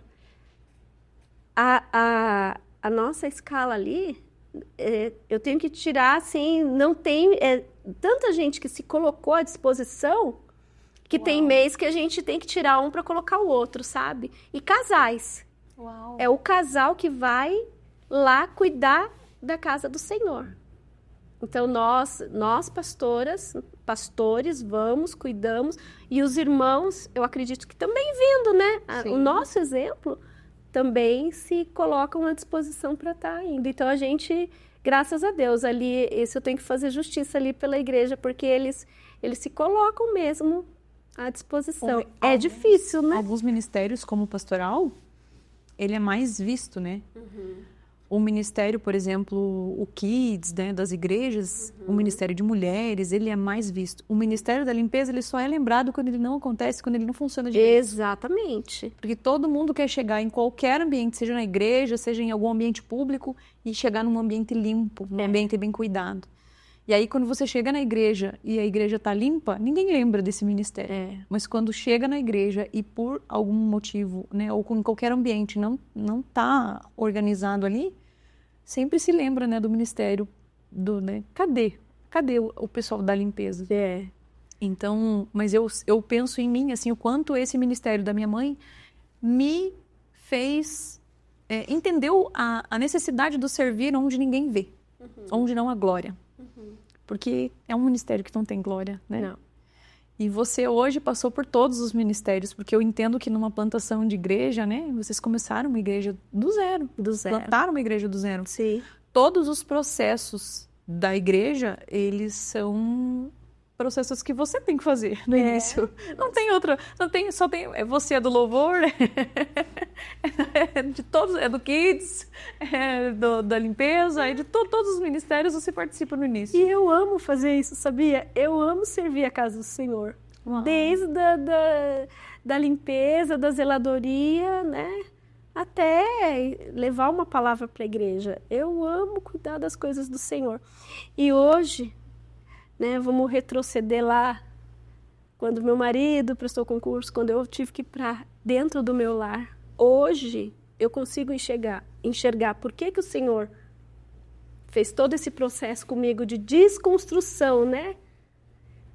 a nossa escala ali, eu tenho que tirar, assim, não tem tanta gente que se colocou à disposição, que Uau. Tem mês que a gente tem que tirar um para colocar o outro, sabe? E casais. Uau. É o casal que vai lá cuidar da casa do Senhor. Então, nós pastores, vamos, cuidamos. E os irmãos, eu acredito que também vindo, né? Sim. O nosso exemplo também se colocam à disposição para estar indo. Então, a gente, graças a Deus, ali, isso eu tenho que fazer justiça ali pela igreja, porque eles se colocam mesmo à disposição. É difícil, né? Alguns ministérios, como o pastoral, ele é mais visto, né? Uhum. O ministério, por exemplo, o Kids, né, das igrejas, o ministério de mulheres, ele é mais visto. O ministério da limpeza, ele só é lembrado quando ele não acontece, quando ele não funciona direito. Exatamente. Porque todo mundo quer chegar em qualquer ambiente, seja na igreja, seja em algum ambiente público, e chegar num ambiente limpo, num ambiente bem cuidado. E aí, quando você chega na igreja e a igreja está limpa, ninguém lembra desse ministério. Mas quando chega na igreja e por algum motivo, né, ou em qualquer ambiente não está organizado ali, sempre se lembra, né, do ministério, né, cadê o pessoal da limpeza? Então, mas eu penso em mim, assim, o quanto esse ministério da minha mãe me fez entendeu a necessidade do servir onde ninguém vê, onde não há glória. Porque é um ministério que não tem glória, né? Não. E você hoje passou por todos os ministérios, porque eu entendo que numa plantação de igreja, né? Vocês começaram uma igreja do zero. Plantaram uma igreja do zero. Sim. Todos os processos da igreja, eles são processos que você tem que fazer no início. Não tem outra, só tem, você é do louvor, de todos, é do Kids, da limpeza, de todos os ministérios você participa no início. E eu amo fazer isso, sabia? Eu amo servir a casa do Senhor. Uau. Desde da limpeza, da zeladoria, né? Até levar uma palavra para a igreja. Eu amo cuidar das coisas do Senhor. E hoje, né, vamos retroceder lá, quando meu marido prestou concurso, quando eu tive que ir para dentro do meu lar. Hoje eu consigo enxergar por que o Senhor fez todo esse processo comigo de desconstrução, né?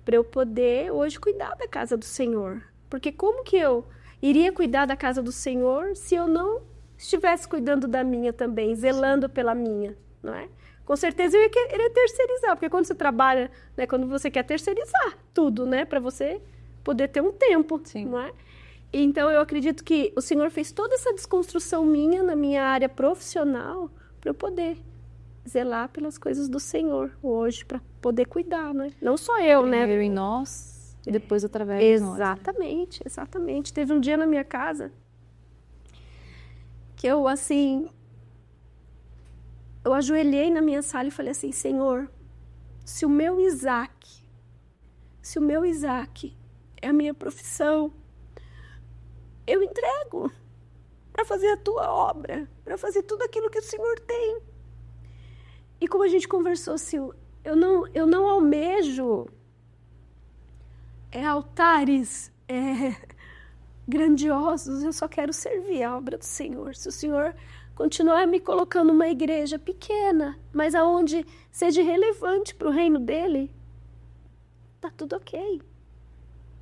Para eu poder hoje cuidar da casa do Senhor. Porque como que eu iria cuidar da casa do Senhor se eu não estivesse cuidando da minha também, zelando pela minha, não é? Com certeza eu ia querer terceirizar, porque quando você trabalha, né, quando você quer terceirizar tudo, né, para você poder ter um tempo, não é? Então eu acredito que o Senhor fez toda essa desconstrução minha na minha área profissional para eu poder zelar pelas coisas do Senhor hoje, para poder cuidar, né? Não só eu, né? Primeiro em nós e depois através de nós. Exatamente, exatamente. Teve um dia na minha casa que eu, assim, eu ajoelhei na minha sala e falei assim, Senhor, se o meu Isaac é a minha profissão, eu entrego para fazer a tua obra, para fazer tudo aquilo que o Senhor tem. E como a gente conversou, Sil, eu não almejo altares grandiosos, eu só quero servir a obra do Senhor. Se o Senhor continuar me colocando numa igreja pequena, mas aonde seja relevante para o reino dele, tá tudo ok.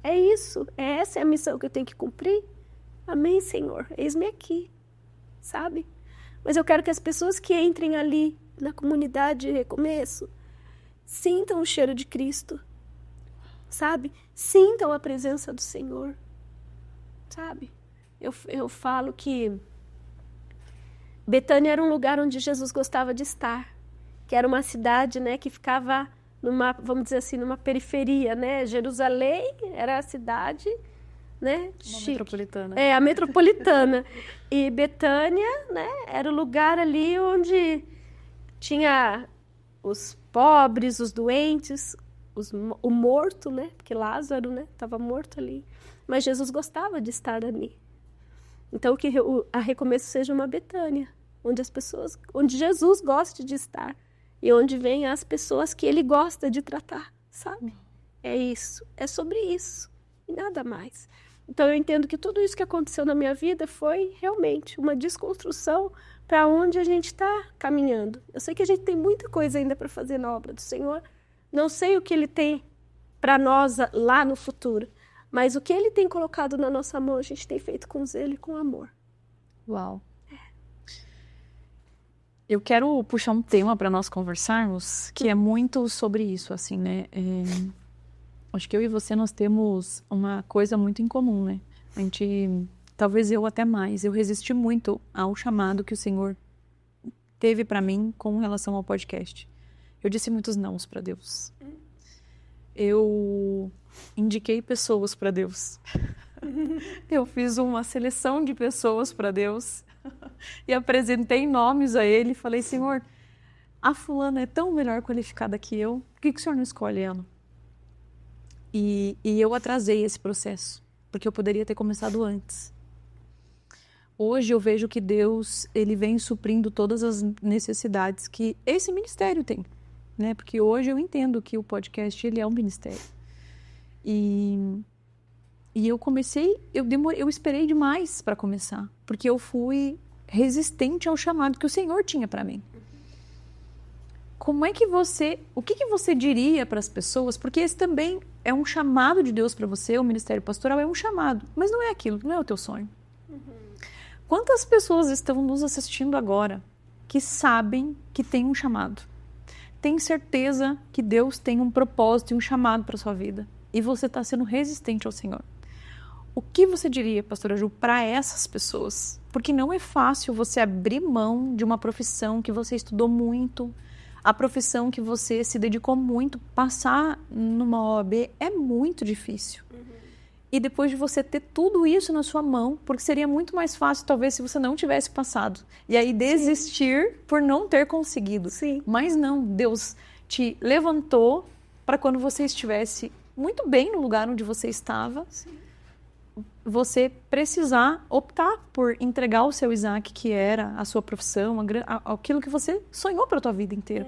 É isso, essa é a missão que eu tenho que cumprir. Amém, Senhor, eis-me aqui, sabe? Mas eu quero que as pessoas que entrem ali na comunidade de recomeço sintam o cheiro de Cristo, sabe? Sintam a presença do Senhor, sabe? Eu falo que Betânia era um lugar onde Jesus gostava de estar, que era uma cidade, né, que ficava numa, vamos dizer assim, numa periferia, né? Jerusalém era a cidade, né? Uma metropolitana. A metropolitana. E Betânia, né, era o lugar ali onde tinha os pobres, os doentes, o morto, né? Porque Lázaro, né, estava morto ali. Mas Jesus gostava de estar ali. Então que a Recomeço seja uma Betânia, onde Jesus gosta de estar e onde vem as pessoas que ele gosta de tratar, sabe? É isso, é sobre isso e nada mais. Então eu entendo que tudo isso que aconteceu na minha vida foi realmente uma desconstrução para onde a gente está caminhando. Eu sei que a gente tem muita coisa ainda para fazer na obra do Senhor. Não sei o que ele tem para nós lá no futuro, mas o que ele tem colocado na nossa mão, a gente tem feito com zelo e com amor. Uau. Eu quero puxar um tema para nós conversarmos, que é muito sobre isso, assim, né? Acho que eu e você, nós temos uma coisa muito em comum, né? A gente, talvez eu até mais, eu resisti muito ao chamado que o Senhor teve para mim com relação ao podcast. Eu disse muitos nãos para Deus. Eu indiquei pessoas para Deus. Eu fiz uma seleção de pessoas para Deus. E apresentei nomes a ele e falei, Senhor, a fulana é tão melhor qualificada que eu, por que o Senhor não escolhe ela? E eu atrasei esse processo, porque eu poderia ter começado antes. Hoje eu vejo que Deus, ele vem suprindo todas as necessidades que esse ministério tem, né? Porque hoje eu entendo que o podcast, ele é um ministério. E eu comecei, eu esperei demais para começar, porque eu fui resistente ao chamado que o Senhor tinha para mim. Como é que o que você diria para as pessoas? Porque esse também é um chamado de Deus para você, o ministério pastoral é um chamado, mas não é aquilo, não é o teu sonho. Quantas pessoas estão nos assistindo agora que sabem que tem um chamado? Tem certeza que Deus tem um propósito e um chamado para sua vida e você está sendo resistente ao Senhor. O que você diria, pastora Ju, para essas pessoas? Porque não é fácil você abrir mão de uma profissão que você estudou muito, a profissão que você se dedicou muito, passar numa OAB é muito difícil. E depois de você ter tudo isso na sua mão, porque seria muito mais fácil, talvez, se você não tivesse passado. E aí desistir por não ter conseguido. Sim. Mas não, Deus te levantou para quando você estivesse muito bem no lugar onde você estava, sim, você precisar optar por entregar o seu Isaac, que era a sua profissão, aquilo que você sonhou para a tua vida inteira.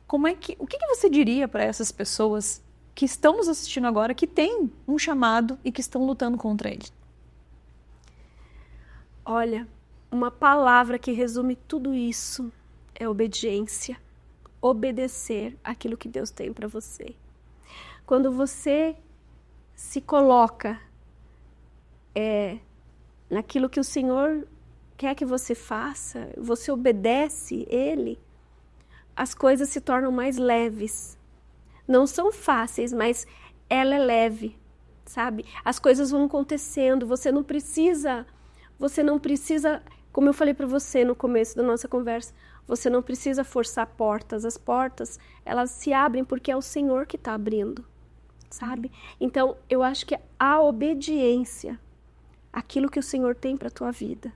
O que você diria para essas pessoas que estão nos assistindo agora, que têm um chamado e que estão lutando contra ele? Olha, uma palavra que resume tudo isso é obediência. Obedecer aquilo que Deus tem para você. Quando você se coloca naquilo que o Senhor quer que você faça, você obedece Ele, as coisas se tornam mais leves. Não são fáceis, mas ela é leve, sabe? As coisas vão acontecendo, você não precisa, como eu falei para você no começo da nossa conversa, você não precisa forçar portas. As portas, elas se abrem porque é o Senhor que está abrindo, sabe? Então, eu acho que a obediência, aquilo que o Senhor tem para a tua vida,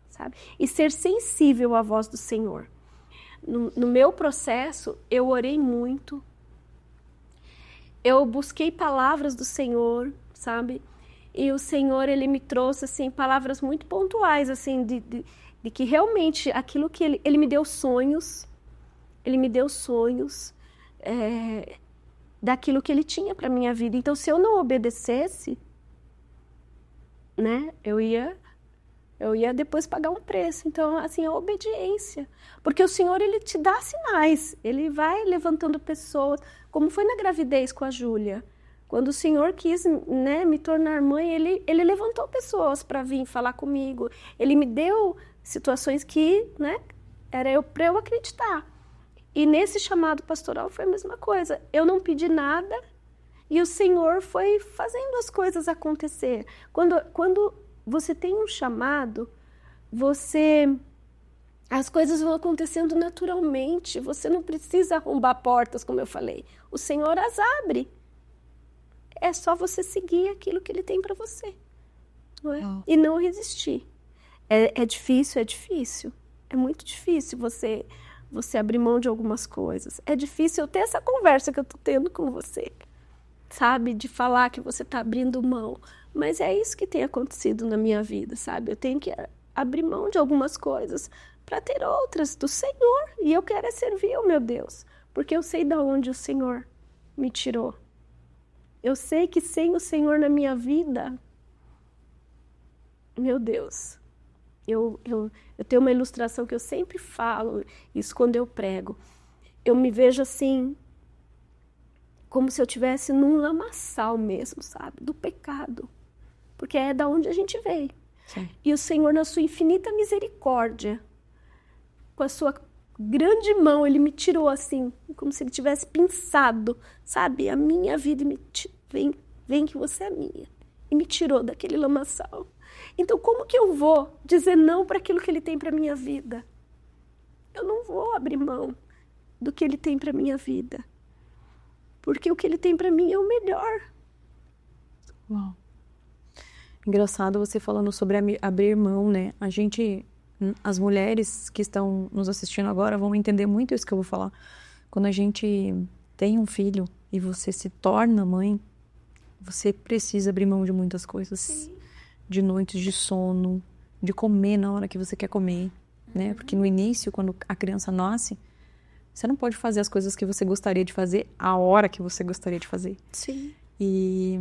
sabe? E ser sensível à voz do Senhor. No meu processo, eu orei muito, eu busquei palavras do Senhor, sabe? E o Senhor, Ele me trouxe, assim, palavras muito pontuais, assim, de que realmente aquilo que Ele me deu sonhos, daquilo que Ele tinha para minha vida. Então, se eu não obedecesse, né, eu ia depois pagar um preço. Então, assim, a obediência. Porque o Senhor, Ele te dá sinais. Ele vai levantando pessoas, como foi na gravidez com a Júlia. Quando o Senhor quis, né, me tornar mãe, Ele levantou pessoas para vir falar comigo. Ele me deu situações que, né, era para eu acreditar. E nesse chamado pastoral foi a mesma coisa. Eu não pedi nada e o Senhor foi fazendo as coisas acontecer. Quando você tem um chamado, as coisas vão acontecendo naturalmente. Você não precisa arrombar portas, como eu falei. O Senhor as abre. É só você seguir aquilo que Ele tem para você, não é? E não resistir. É difícil. É muito difícil você abrir mão de algumas coisas. É difícil eu ter essa conversa que eu estou tendo com você, sabe? De falar que você está abrindo mão. Mas é isso que tem acontecido na minha vida, sabe? Eu tenho que abrir mão de algumas coisas para ter outras do Senhor. E eu quero servir o meu Deus, porque eu sei de onde o Senhor me tirou. Eu sei que sem o Senhor na minha vida, meu Deus, eu tenho uma ilustração que eu sempre falo, isso quando eu prego. Eu me vejo assim, como se eu estivesse num lamaçal mesmo, sabe? Do pecado. Porque é da onde a gente veio. Sim. E o Senhor, na sua infinita misericórdia, com a sua grande mão, Ele me tirou assim, como se Ele tivesse pinçado, sabe? A minha vida, vem que você é minha. E me tirou daquele lamaçal. Então, como que eu vou dizer não para aquilo que Ele tem para minha vida? Eu não vou abrir mão do que Ele tem para minha vida. Porque o que Ele tem para mim é o melhor. Uau. Engraçado você falando sobre abrir mão, né? A gente, as mulheres que estão nos assistindo agora vão entender muito isso que eu vou falar. Quando a gente tem um filho e você se torna mãe, você precisa abrir mão de muitas coisas. Sim. De noites de sono, de comer na hora que você quer comer, né? Porque no início, quando a criança nasce, você não pode fazer as coisas que você gostaria de fazer a hora que você gostaria de fazer. Sim. E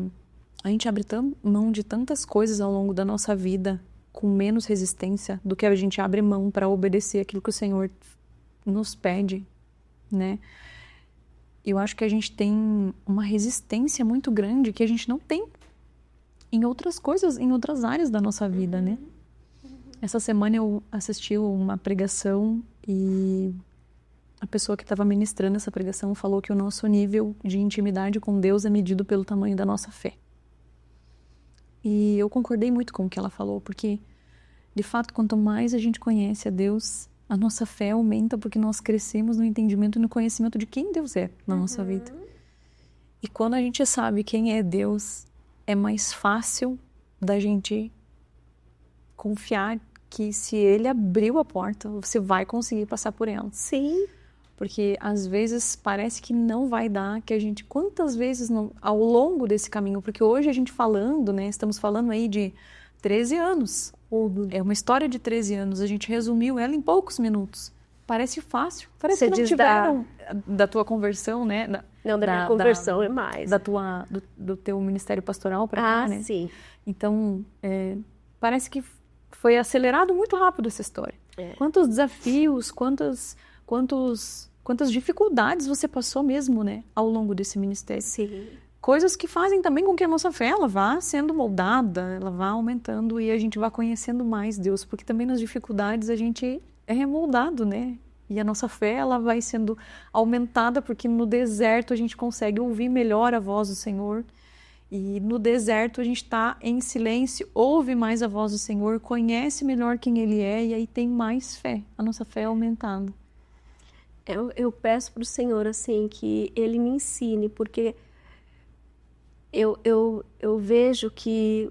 a gente abre mão de tantas coisas ao longo da nossa vida com menos resistência do que a gente abre mão para obedecer aquilo que o Senhor nos pede, né? Eu acho que a gente tem uma resistência muito grande que a gente não tem em outras coisas, em outras áreas da nossa vida, né? Essa semana eu assisti uma pregação e a pessoa que estava ministrando essa pregação falou que o nosso nível de intimidade com Deus é medido pelo tamanho da nossa fé. E eu concordei muito com o que ela falou, porque, de fato, quanto mais a gente conhece a Deus, a nossa fé aumenta porque nós crescemos no entendimento e no conhecimento de quem Deus é na nossa vida. E quando a gente sabe quem é Deus, é mais fácil da gente confiar que se Ele abriu a porta, você vai conseguir passar por ela. Sim. Porque às vezes parece que não vai dar, que a gente, quantas vezes ao longo desse caminho, porque hoje a gente falando, né, estamos falando aí de 13 anos, é uma história de 13 anos, a gente resumiu ela em poucos minutos. Parece fácil, parece que não tiveram da tua conversão, né? Não, da minha conversão é mais. Do teu ministério pastoral para cá, né? Sim. Então, parece que foi acelerado muito rápido essa história. É. Quantos desafios, quantas dificuldades você passou mesmo, né, ao longo desse ministério. Sim. Coisas que fazem também com que a nossa fé ela vá sendo moldada, ela vá aumentando e a gente vá conhecendo mais Deus, porque também nas dificuldades a gente é remoldado, né? E a nossa fé ela vai sendo aumentada porque no deserto a gente consegue ouvir melhor a voz do Senhor. E no deserto a gente está em silêncio, ouve mais a voz do Senhor, conhece melhor quem Ele é e aí tem mais fé, a nossa fé é aumentada. Eu peço para o Senhor, assim, que Ele me ensine, porque eu vejo que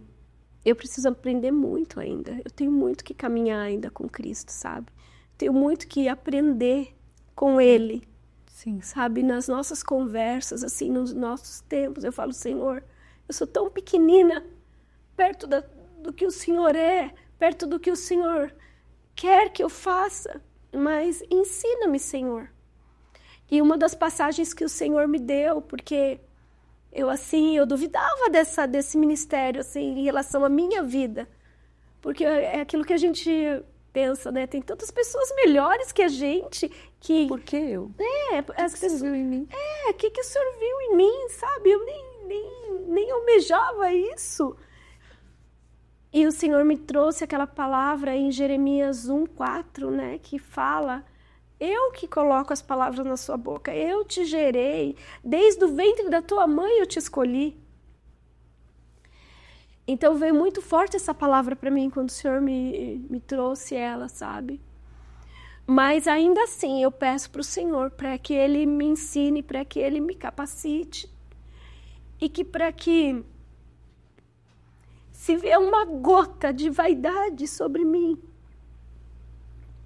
eu preciso aprender muito ainda. Eu tenho muito que caminhar ainda com Cristo, sabe? Tenho muito que aprender com Ele. Sim. Sabe? Nas nossas conversas, assim, nos nossos tempos, eu falo, Senhor, eu sou tão pequenina, perto do que o Senhor é, perto do que o Senhor quer que eu faça. Mas ensina-me, Senhor. E uma das passagens que o Senhor me deu, porque eu duvidava desse ministério, assim, em relação à minha vida. Porque é aquilo que a gente pensa, né? Tem tantas pessoas melhores que a gente que... Por que eu? O que o Senhor viu em mim? O que o Senhor viu em mim, sabe? Eu nem almejava isso. E o Senhor me trouxe aquela palavra em Jeremias 1:4, né, que fala: eu que coloco as palavras na sua boca, eu te gerei, desde o ventre da tua mãe eu te escolhi. Então veio muito forte essa palavra para mim quando o Senhor me trouxe ela, sabe? Mas ainda assim eu peço para o Senhor para que Ele me ensine, para que Ele me capacite e que para que se vier uma gota de vaidade sobre mim,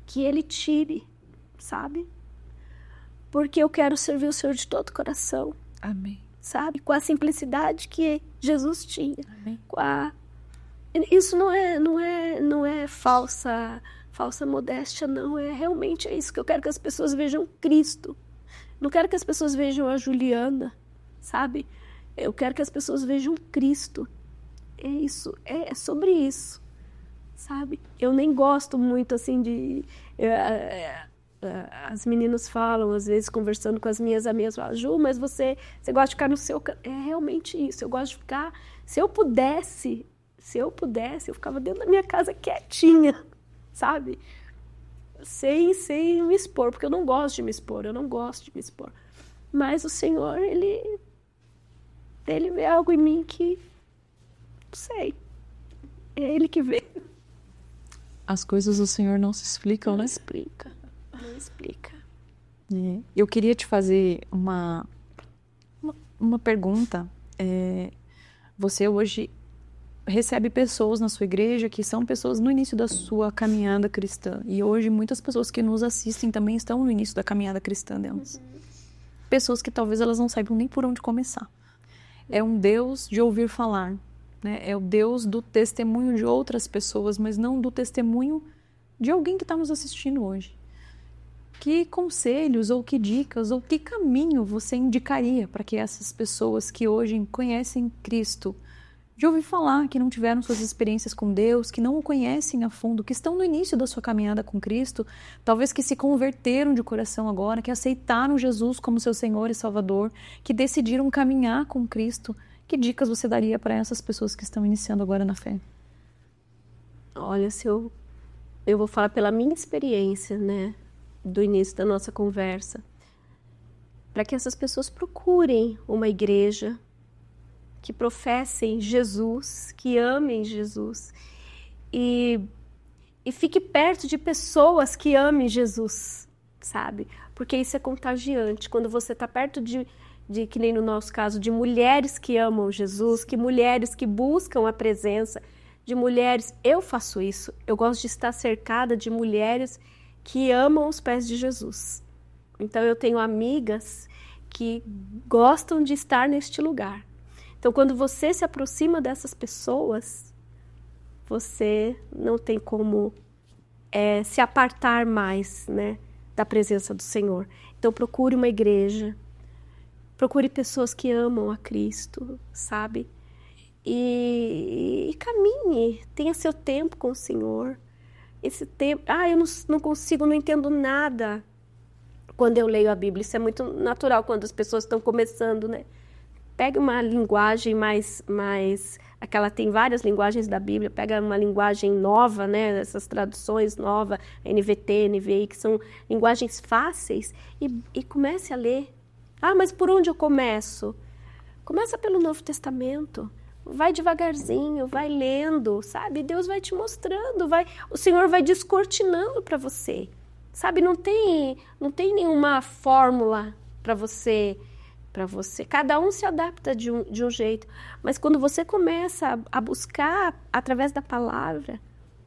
que Ele tire, sabe? Porque eu quero servir o Senhor de todo o coração. Amém. Sabe? Com a simplicidade que Jesus tinha. Amém. Isso não é falsa modéstia, não. Realmente é isso que eu quero que as pessoas vejam Cristo. Não quero que as pessoas vejam a Juliana, sabe? Eu quero que as pessoas vejam Cristo. É isso, é sobre isso, sabe? Eu nem gosto muito, assim, de... as meninas falam, às vezes, conversando com as minhas amigas, falam, Ju, mas você gosta de ficar no seu... É realmente isso, eu gosto de ficar... Se eu pudesse, eu ficava dentro da minha casa quietinha, sabe? Sem me expor, porque eu não gosto de me expor, Mas o Senhor, Ele vê algo em mim que... Não sei. É Ele que vê. As coisas do Senhor não se explicam, né? Não explica. Eu queria te fazer uma pergunta. Você hoje recebe pessoas na sua igreja que são pessoas no início da sua caminhada cristã. E hoje muitas pessoas que nos assistem também estão no início da caminhada cristã delas. Pessoas que talvez elas não saibam nem por onde começar. É um Deus de ouvir falar, né? É o Deus do testemunho de outras pessoas, mas não do testemunho de alguém que está nos assistindo hoje. Que conselhos, ou que dicas, ou que caminho você indicaria para que essas pessoas que hoje conhecem Cristo, de ouvir falar, que não tiveram suas experiências com Deus, que não o conhecem a fundo, que estão no início da sua caminhada com Cristo, talvez que se converteram de coração agora, que aceitaram Jesus como seu Senhor e Salvador, que decidiram caminhar com Cristo, que dicas você daria para essas pessoas que estão iniciando agora na fé? Olha, se eu vou falar pela minha experiência, né, do início da nossa conversa, para que essas pessoas procurem uma igreja que professem Jesus, que amem Jesus e fique perto de pessoas que amem Jesus, sabe? Porque isso é contagiante. Quando você está perto de, que nem no nosso caso, de mulheres que amam Jesus, que mulheres que buscam a presença, de mulheres, eu faço isso. Eu gosto de estar cercada de mulheres que amam os pés de Jesus. Então eu tenho amigas que gostam de estar neste lugar. Então, quando você se aproxima dessas pessoas, você não tem como se apartar mais, né, da presença do Senhor. Então, procure uma igreja, procure pessoas que amam a Cristo, sabe? E caminhe, tenha seu tempo com o Senhor. Esse tempo, eu não consigo, não entendo nada quando eu leio a Bíblia. Isso é muito natural quando as pessoas estão começando, né? Pega uma linguagem mais tem várias linguagens da Bíblia, pega uma linguagem nova, né, essas traduções novas, NVT, NVI, que são linguagens fáceis, e comece a ler. Mas por onde eu começo? Começa pelo Novo Testamento, vai devagarzinho, vai lendo, sabe? Deus vai te mostrando, o Senhor vai descortinando para você, sabe? Não tem nenhuma fórmula para você. Cada um se adapta de um jeito, mas quando você começa a buscar através da palavra,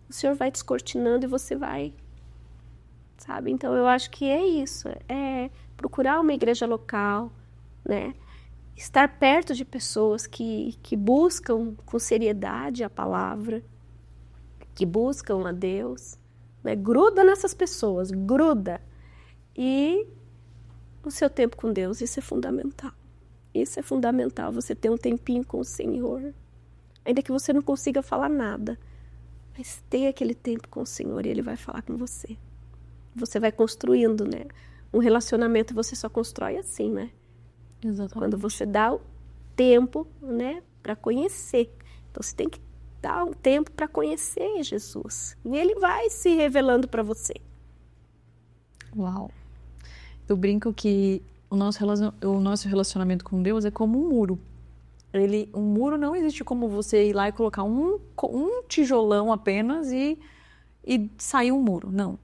o Senhor vai descortinando e você vai, sabe? Então eu acho que é isso, é procurar uma igreja local, né? Estar perto de pessoas que buscam com seriedade a palavra, que buscam a Deus, né? Gruda nessas pessoas, gruda, e o seu tempo com Deus, isso é fundamental. Isso é fundamental, você ter um tempinho com o Senhor. Ainda que você não consiga falar nada, mas ter aquele tempo com o Senhor e Ele vai falar com você. Você vai construindo, né? Um relacionamento você só constrói assim, né? Exatamente. Quando você dá o tempo, né, para conhecer. Então você tem que dar um tempo para conhecer Jesus. E Ele vai se revelando para você. Uau! Eu brinco que o nosso relacionamento com Deus é como um muro. Um muro não existe como você ir lá e colocar um tijolão apenas e sair um muro. Não.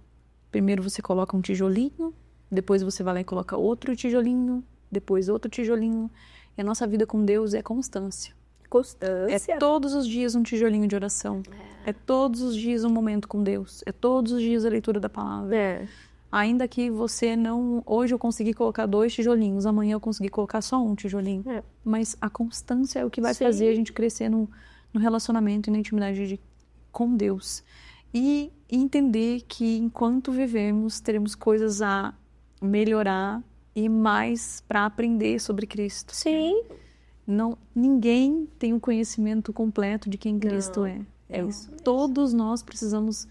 Primeiro você coloca um tijolinho, depois você vai lá e coloca outro tijolinho, depois outro tijolinho. E a nossa vida com Deus é constância. Constância. É todos os dias um tijolinho de oração. É todos os dias um momento com Deus. É todos os dias a leitura da palavra. Ainda que você não... Hoje eu consegui colocar 2 tijolinhos, amanhã eu consegui colocar só um tijolinho. Mas a constância é o que vai fazer a gente crescer no relacionamento e na intimidade com Deus. E entender que enquanto vivemos, teremos coisas a melhorar e mais para aprender sobre Cristo. Sim. Ninguém tem um conhecimento completo de quem Cristo é. É isso. Todos nós precisamos,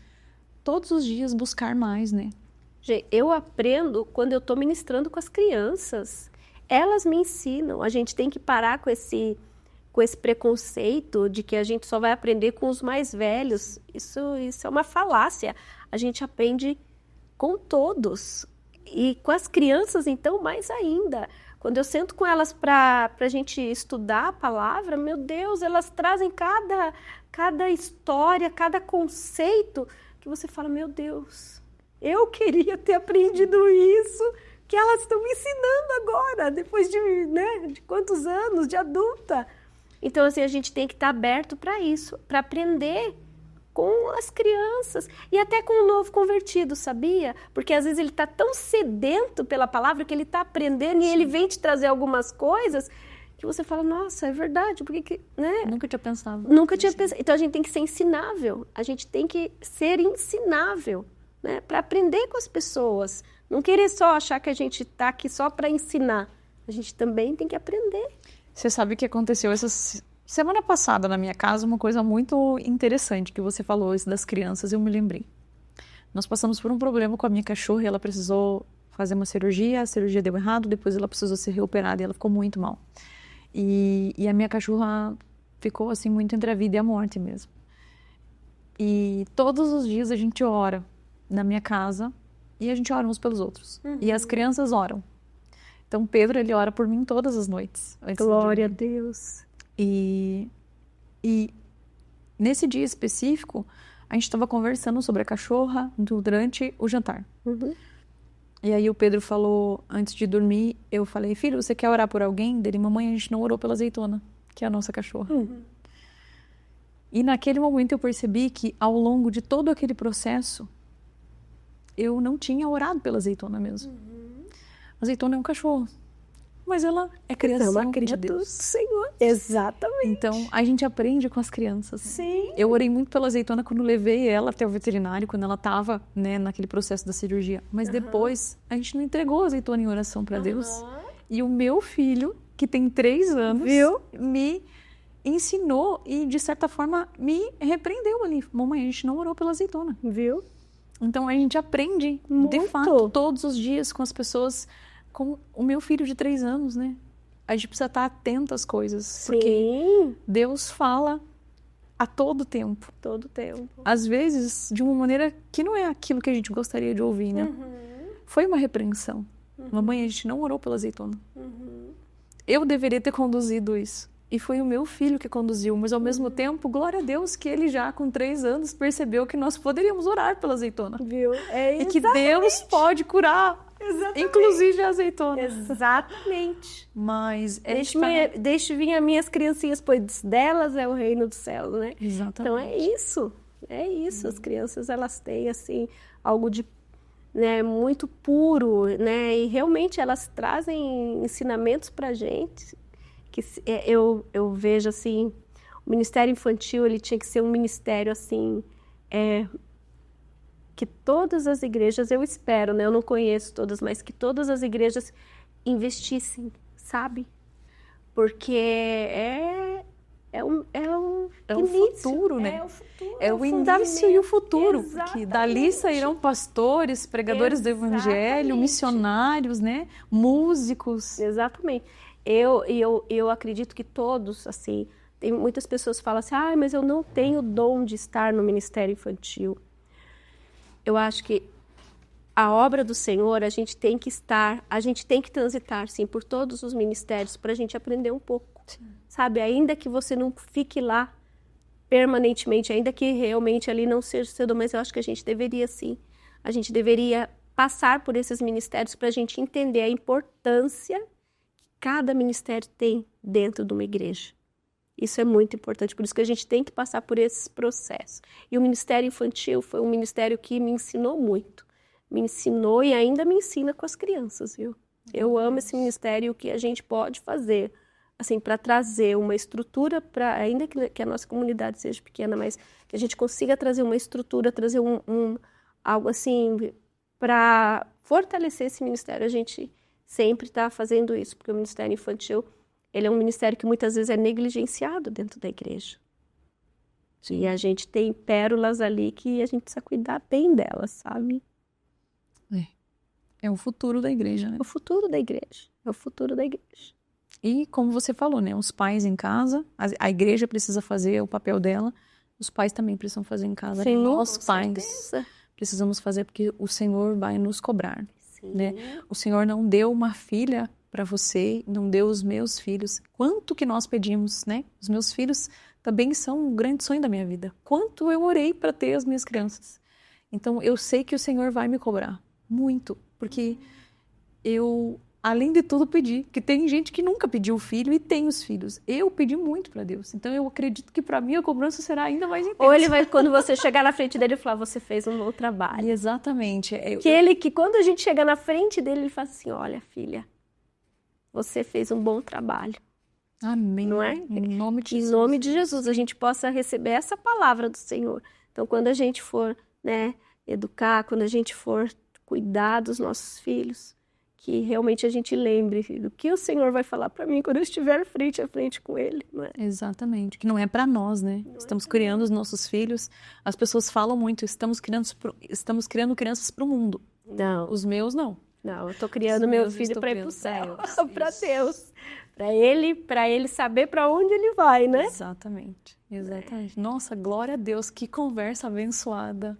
todos os dias, buscar mais, né? Eu aprendo quando eu estou ministrando com as crianças. Elas me ensinam. A gente tem que parar com esse preconceito de que a gente só vai aprender com os mais velhos. Isso é uma falácia. A gente aprende com todos. E com as crianças, então, mais ainda. Quando eu sento com elas para a gente estudar a palavra, meu Deus, elas trazem cada história, cada conceito que você fala, meu Deus... Eu queria ter aprendido isso que elas estão me ensinando agora, depois de quantos anos, de adulta. Então, assim, a gente tem que estar aberto para isso, para aprender com as crianças e até com o novo convertido, sabia? Porque às vezes ele está tão sedento pela palavra que ele está aprendendo e ele vem te trazer algumas coisas que você fala, nossa, é verdade, por que, né? Nunca tinha pensado. Nunca tinha pensado. Então a gente tem que ser ensinável, a gente tem que ser ensinável, né? Para aprender com as pessoas. Não querer só achar que a gente está aqui só para ensinar. A gente também tem que aprender. Você sabe o que aconteceu essa semana passada na minha casa? Uma coisa muito interessante que você falou, isso das crianças, eu me lembrei. Nós passamos por um problema com a minha cachorra e ela precisou fazer uma cirurgia, a cirurgia deu errado, depois ela precisou ser reoperada e ela ficou muito mal. E a minha cachorra ficou assim muito entre a vida e a morte mesmo. E todos os dias a gente ora na minha casa e a gente ora uns pelos outros. E as crianças oram. Então Pedro, ele ora por mim todas as noites. Glória a Deus. E nesse dia específico, a gente estava conversando sobre a cachorra durante o jantar. E aí o Pedro falou, antes de dormir, eu falei, filho, você quer orar por alguém? Dele, mamãe, a gente não orou pela Azeitona, que é a nossa cachorra. E naquele momento eu percebi que ao longo de todo aquele processo, eu não tinha orado pela Azeitona mesmo. A Azeitona é um cachorro, mas ela é criação de Deus. Senhor. Exatamente. Então, a gente aprende com as crianças. Sim. Eu orei muito pela Azeitona quando levei ela até o veterinário, quando ela estava, né, naquele processo da cirurgia. Mas depois, a gente não entregou a Azeitona em oração para Deus. E o meu filho, que tem 3 anos, me ensinou e, de certa forma, me repreendeu ali. Mamãe, a gente não orou pela Azeitona. Viu? Então, a gente aprende, de fato, todos os dias com as pessoas, com o meu filho de 3 anos, né? A gente precisa estar atento às coisas. Sim. Porque Deus fala a todo tempo. Todo tempo. Às vezes, de uma maneira que não é aquilo que a gente gostaria de ouvir, né? Foi uma repreensão. Mamãe, a gente não orou pela Azeitona. Eu deveria ter conduzido isso. E foi o meu filho que conduziu. Mas, ao mesmo tempo, glória a Deus que ele já, com 3 anos, percebeu que nós poderíamos orar pela Azeitona. Viu? E que Deus pode curar. Inclusive a Azeitona. Exatamente. Mas deixe vir as minhas criancinhas, pois delas é o reino dos céus, né? Exatamente. Então é isso. É isso. As crianças, elas têm assim algo de, né, muito puro, né? E realmente elas trazem ensinamentos pra gente que eu vejo assim, o Ministério Infantil, ele tinha que ser um ministério assim, que todas as igrejas, eu espero, né? Eu não conheço todas, mas que todas as igrejas investissem, sabe? Porque é o futuro, né? É o futuro. É o início e o futuro. Exatamente. Que dali sairão pastores, pregadores do evangelho, missionários, né? Músicos. Exatamente. Eu acredito que todos, assim, tem muitas pessoas que falam assim, mas eu não tenho o dom de estar no ministério infantil. Eu acho que a obra do Senhor, a gente tem que transitar, sim, por todos os ministérios para a gente aprender um pouco, sabe? Ainda que você não fique lá permanentemente, ainda que realmente ali não seja cedo, mas eu acho que a gente deveria, sim, a gente deveria passar por esses ministérios para a gente entender a importância que cada ministério tem dentro de uma igreja. Isso é muito importante, por isso que a gente tem que passar por esses processos. E o Ministério Infantil foi um ministério que me ensinou muito. Me ensinou e ainda me ensina com as crianças, viu? Eu amo esse ministério e o que a gente pode fazer, assim, para trazer uma estrutura, ainda que a nossa comunidade seja pequena, mas que a gente consiga trazer uma estrutura, trazer algo assim, para fortalecer esse ministério. A gente sempre está fazendo isso, porque o Ministério Infantil, ele é um ministério que muitas vezes é negligenciado dentro da igreja. Sim. E a gente tem pérolas ali que a gente precisa cuidar bem delas, sabe? É o futuro da igreja, né? É o futuro da igreja. É o futuro da igreja. E como você falou, né? Os pais em casa, a igreja precisa fazer o papel dela, os pais também precisam fazer em casa. Sim, nós com pais certeza. Precisamos fazer porque o Senhor vai nos cobrar. Sim. Né? O Senhor não deu uma filha para você, não deu os meus filhos. Quanto que nós pedimos, né? Os meus filhos também são um grande sonho da minha vida. Quanto eu orei para ter as minhas crianças. Então, eu sei que o Senhor vai me cobrar muito, porque eu além de tudo, pedir. Porque tem gente que nunca pediu filho e tem os filhos. Eu pedi muito para Deus. Então, eu acredito que para mim a cobrança será ainda mais intensa. Ou ele vai, quando você chegar na frente dele, falar, você fez um bom trabalho. Exatamente. Que quando a gente chega na frente dele, ele fala assim, olha, filha, você fez um bom trabalho. Amém. Não é? Em nome de Jesus. Em nome de Jesus, a gente possa receber essa palavra do Senhor. Então, quando a gente for, né, educar, quando a gente for cuidar dos nossos filhos, que realmente a gente lembre do que o Senhor vai falar para mim quando eu estiver frente a frente com Ele. Não é? Exatamente. Que não é para nós, né? Estamos criando os nossos filhos. As pessoas falam muito, estamos criando crianças para o mundo. Não. Os meus, não. Não, eu estou criando meu filho para ir para o céu. Para Deus. Para ele saber para onde ele vai, né? Exatamente. Nossa, glória a Deus, que conversa abençoada.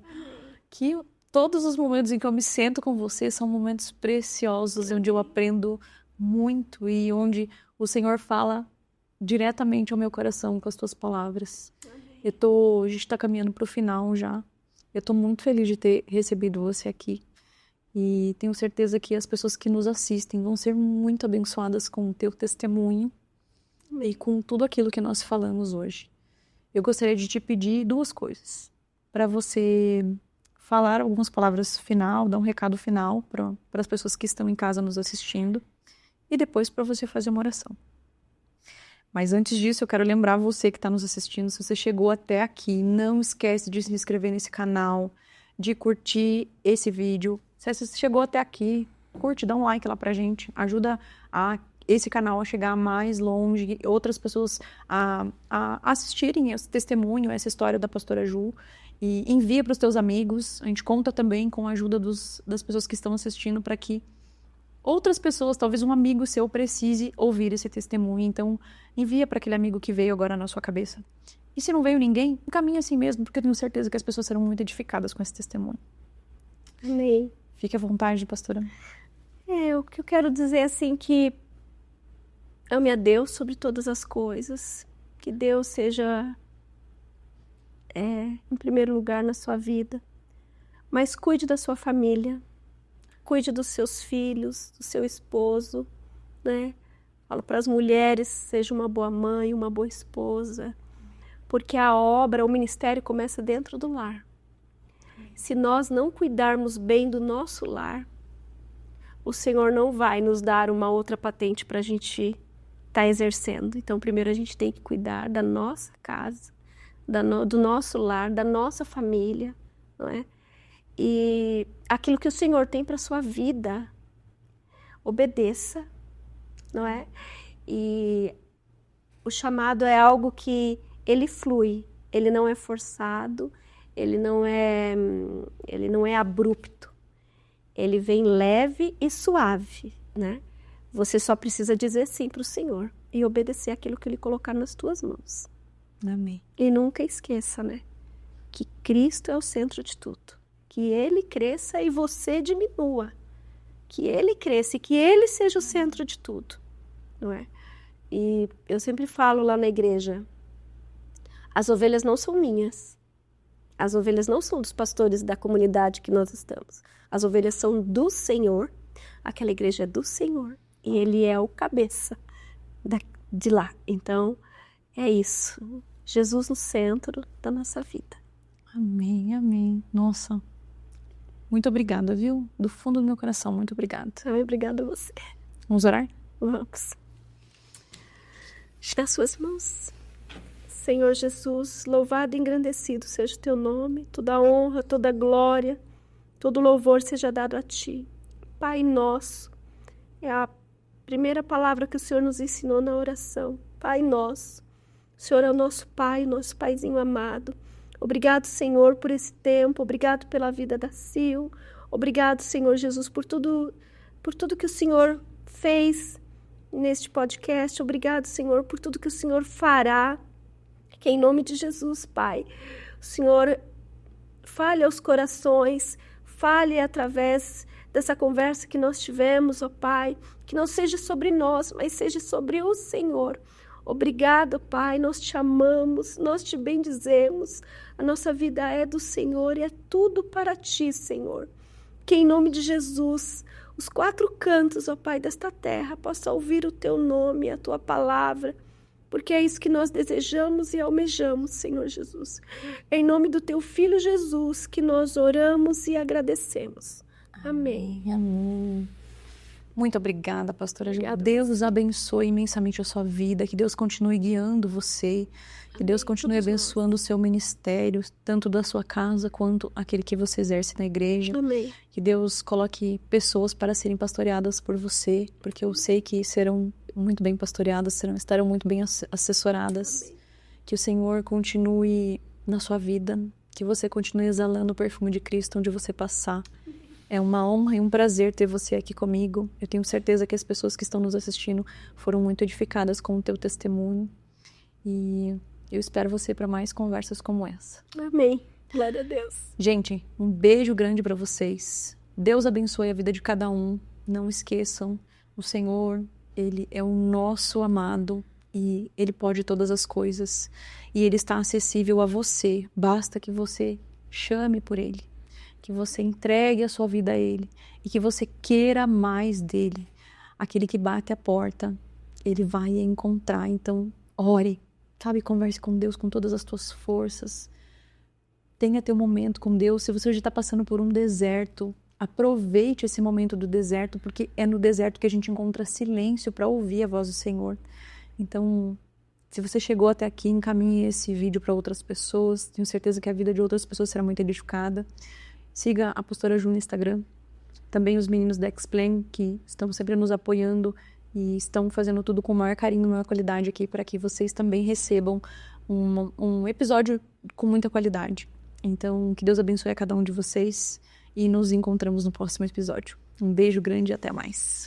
Que todos os momentos em que eu me sento com você são momentos preciosos, onde eu aprendo muito e onde o Senhor fala diretamente ao meu coração com as tuas palavras. A gente está caminhando para o final já. Eu estou muito feliz de ter recebido você aqui. E tenho certeza que as pessoas que nos assistem vão ser muito abençoadas com o teu testemunho e com tudo aquilo que nós falamos hoje. Eu gostaria de te pedir duas coisas. Para você falar algumas palavras final, dar um recado final para as pessoas que estão em casa nos assistindo. E depois para você fazer uma oração. Mas antes disso, eu quero lembrar você que está nos assistindo, se você chegou até aqui, não esquece de se inscrever nesse canal, de curtir esse vídeo. Se você chegou até aqui, curte, dá um like lá pra gente. Ajuda esse canal a chegar mais longe, outras pessoas a assistirem esse testemunho, essa história da pastora Ju. E envia para os teus amigos. A gente conta também com a ajuda das pessoas que estão assistindo para que outras pessoas, talvez um amigo seu, precise ouvir esse testemunho. Então, envia para aquele amigo que veio agora na sua cabeça. E se não veio ninguém, encaminha assim mesmo, porque eu tenho certeza que as pessoas serão muito edificadas com esse testemunho. Amém. Fique à vontade, pastora. O que eu quero dizer é assim que ame a Deus sobre todas as coisas. Que Deus seja em primeiro lugar na sua vida. Mas cuide da sua família. Cuide dos seus filhos, do seu esposo, né? Falo para as mulheres, seja uma boa mãe, uma boa esposa. Porque a obra, o ministério começa dentro do lar. Se nós não cuidarmos bem do nosso lar, o Senhor não vai nos dar uma outra patente para a gente estar exercendo. Então, primeiro a gente tem que cuidar da nossa casa, do nosso lar, da nossa família, não é? E aquilo que o Senhor tem para a sua vida, obedeça, não é? E o chamado é algo que ele flui, ele não é forçado, ele não é abrupto, ele vem leve e suave, né? Você só precisa dizer sim para o Senhor e obedecer aquilo que Ele colocar nas tuas mãos. Amém. E nunca esqueça, né? Que Cristo é o centro de tudo. Que Ele cresça e você diminua. Que Ele cresça e que Ele seja o centro de tudo, não é? E eu sempre falo lá na igreja, as ovelhas não são minhas. As ovelhas não são dos pastores da comunidade que nós estamos. As ovelhas são do Senhor. Aquela igreja é do Senhor. E Ele é o cabeça de lá. Então, é isso. Jesus no centro da nossa vida. Amém, amém. Nossa, muito obrigada, viu? Do fundo do meu coração, muito obrigada. Também obrigada a você. Vamos orar? Vamos. Nas suas mãos. Senhor Jesus, louvado e engrandecido seja o teu nome, toda honra, toda glória, todo louvor seja dado a ti. Pai nosso, é a primeira palavra que o Senhor nos ensinou na oração. Pai nosso, o Senhor é o nosso Pai, nosso Paizinho amado. Obrigado, Senhor, por esse tempo, obrigado pela vida da Sil, obrigado, Senhor Jesus, por tudo que o Senhor fez neste podcast. Obrigado, Senhor, por tudo que o Senhor fará. Que em nome de Jesus, Pai, o Senhor fale aos corações, fale através dessa conversa que nós tivemos, ó Pai, que não seja sobre nós, mas seja sobre o Senhor. Obrigado, Pai, nós te amamos, nós te bendizemos, a nossa vida é do Senhor e é tudo para ti, Senhor. Que em nome de Jesus, o os 4 cantos, ó Pai, desta terra, possa ouvir o Teu nome, a Tua palavra, porque é isso que nós desejamos e almejamos, Senhor Jesus. É em nome do Teu Filho Jesus que nós oramos e agradecemos. Amém. Amém. Muito obrigada, pastora Ju. Obrigada. Deus abençoe imensamente a sua vida, que Deus continue guiando você, que Deus continue Todos abençoando o seu ministério, tanto da sua casa quanto aquele que você exerce na igreja. Amém. Que Deus coloque pessoas para serem pastoreadas por você, porque eu sei que serão muito bem pastoreadas, estarão muito bem assessoradas. Amém. Que o Senhor continue na sua vida, que você continue exalando o perfume de Cristo onde você passar. É uma honra e um prazer ter você aqui comigo. Eu tenho certeza que as pessoas que estão nos assistindo foram muito edificadas com o teu testemunho. E eu espero você para mais conversas como essa. Amém. Glória a Deus. Gente, um beijo grande para vocês. Deus abençoe a vida de cada um. Não esqueçam, o Senhor, Ele é o nosso amado e Ele pode todas as coisas. E Ele está acessível a você. Basta que você chame por Ele, que você entregue a sua vida a Ele e que você queira mais dEle. Aquele que bate a porta, Ele vai encontrar. Então, ore, sabe? Converse com Deus com todas as tuas forças. Tenha teu momento com Deus. Se você hoje está passando por um deserto, aproveite esse momento do deserto, porque é no deserto que a gente encontra silêncio para ouvir a voz do Senhor. Então, se você chegou até aqui, encaminhe esse vídeo para outras pessoas. Tenho certeza que a vida de outras pessoas será muito edificada. Siga a pastora Ju no Instagram. Também os meninos da Explain, que estão sempre nos apoiando e estão fazendo tudo com o maior carinho e maior qualidade aqui, para que vocês também recebam um episódio com muita qualidade. Então, que Deus abençoe a cada um de vocês e nos encontramos no próximo episódio. Um beijo grande e até mais.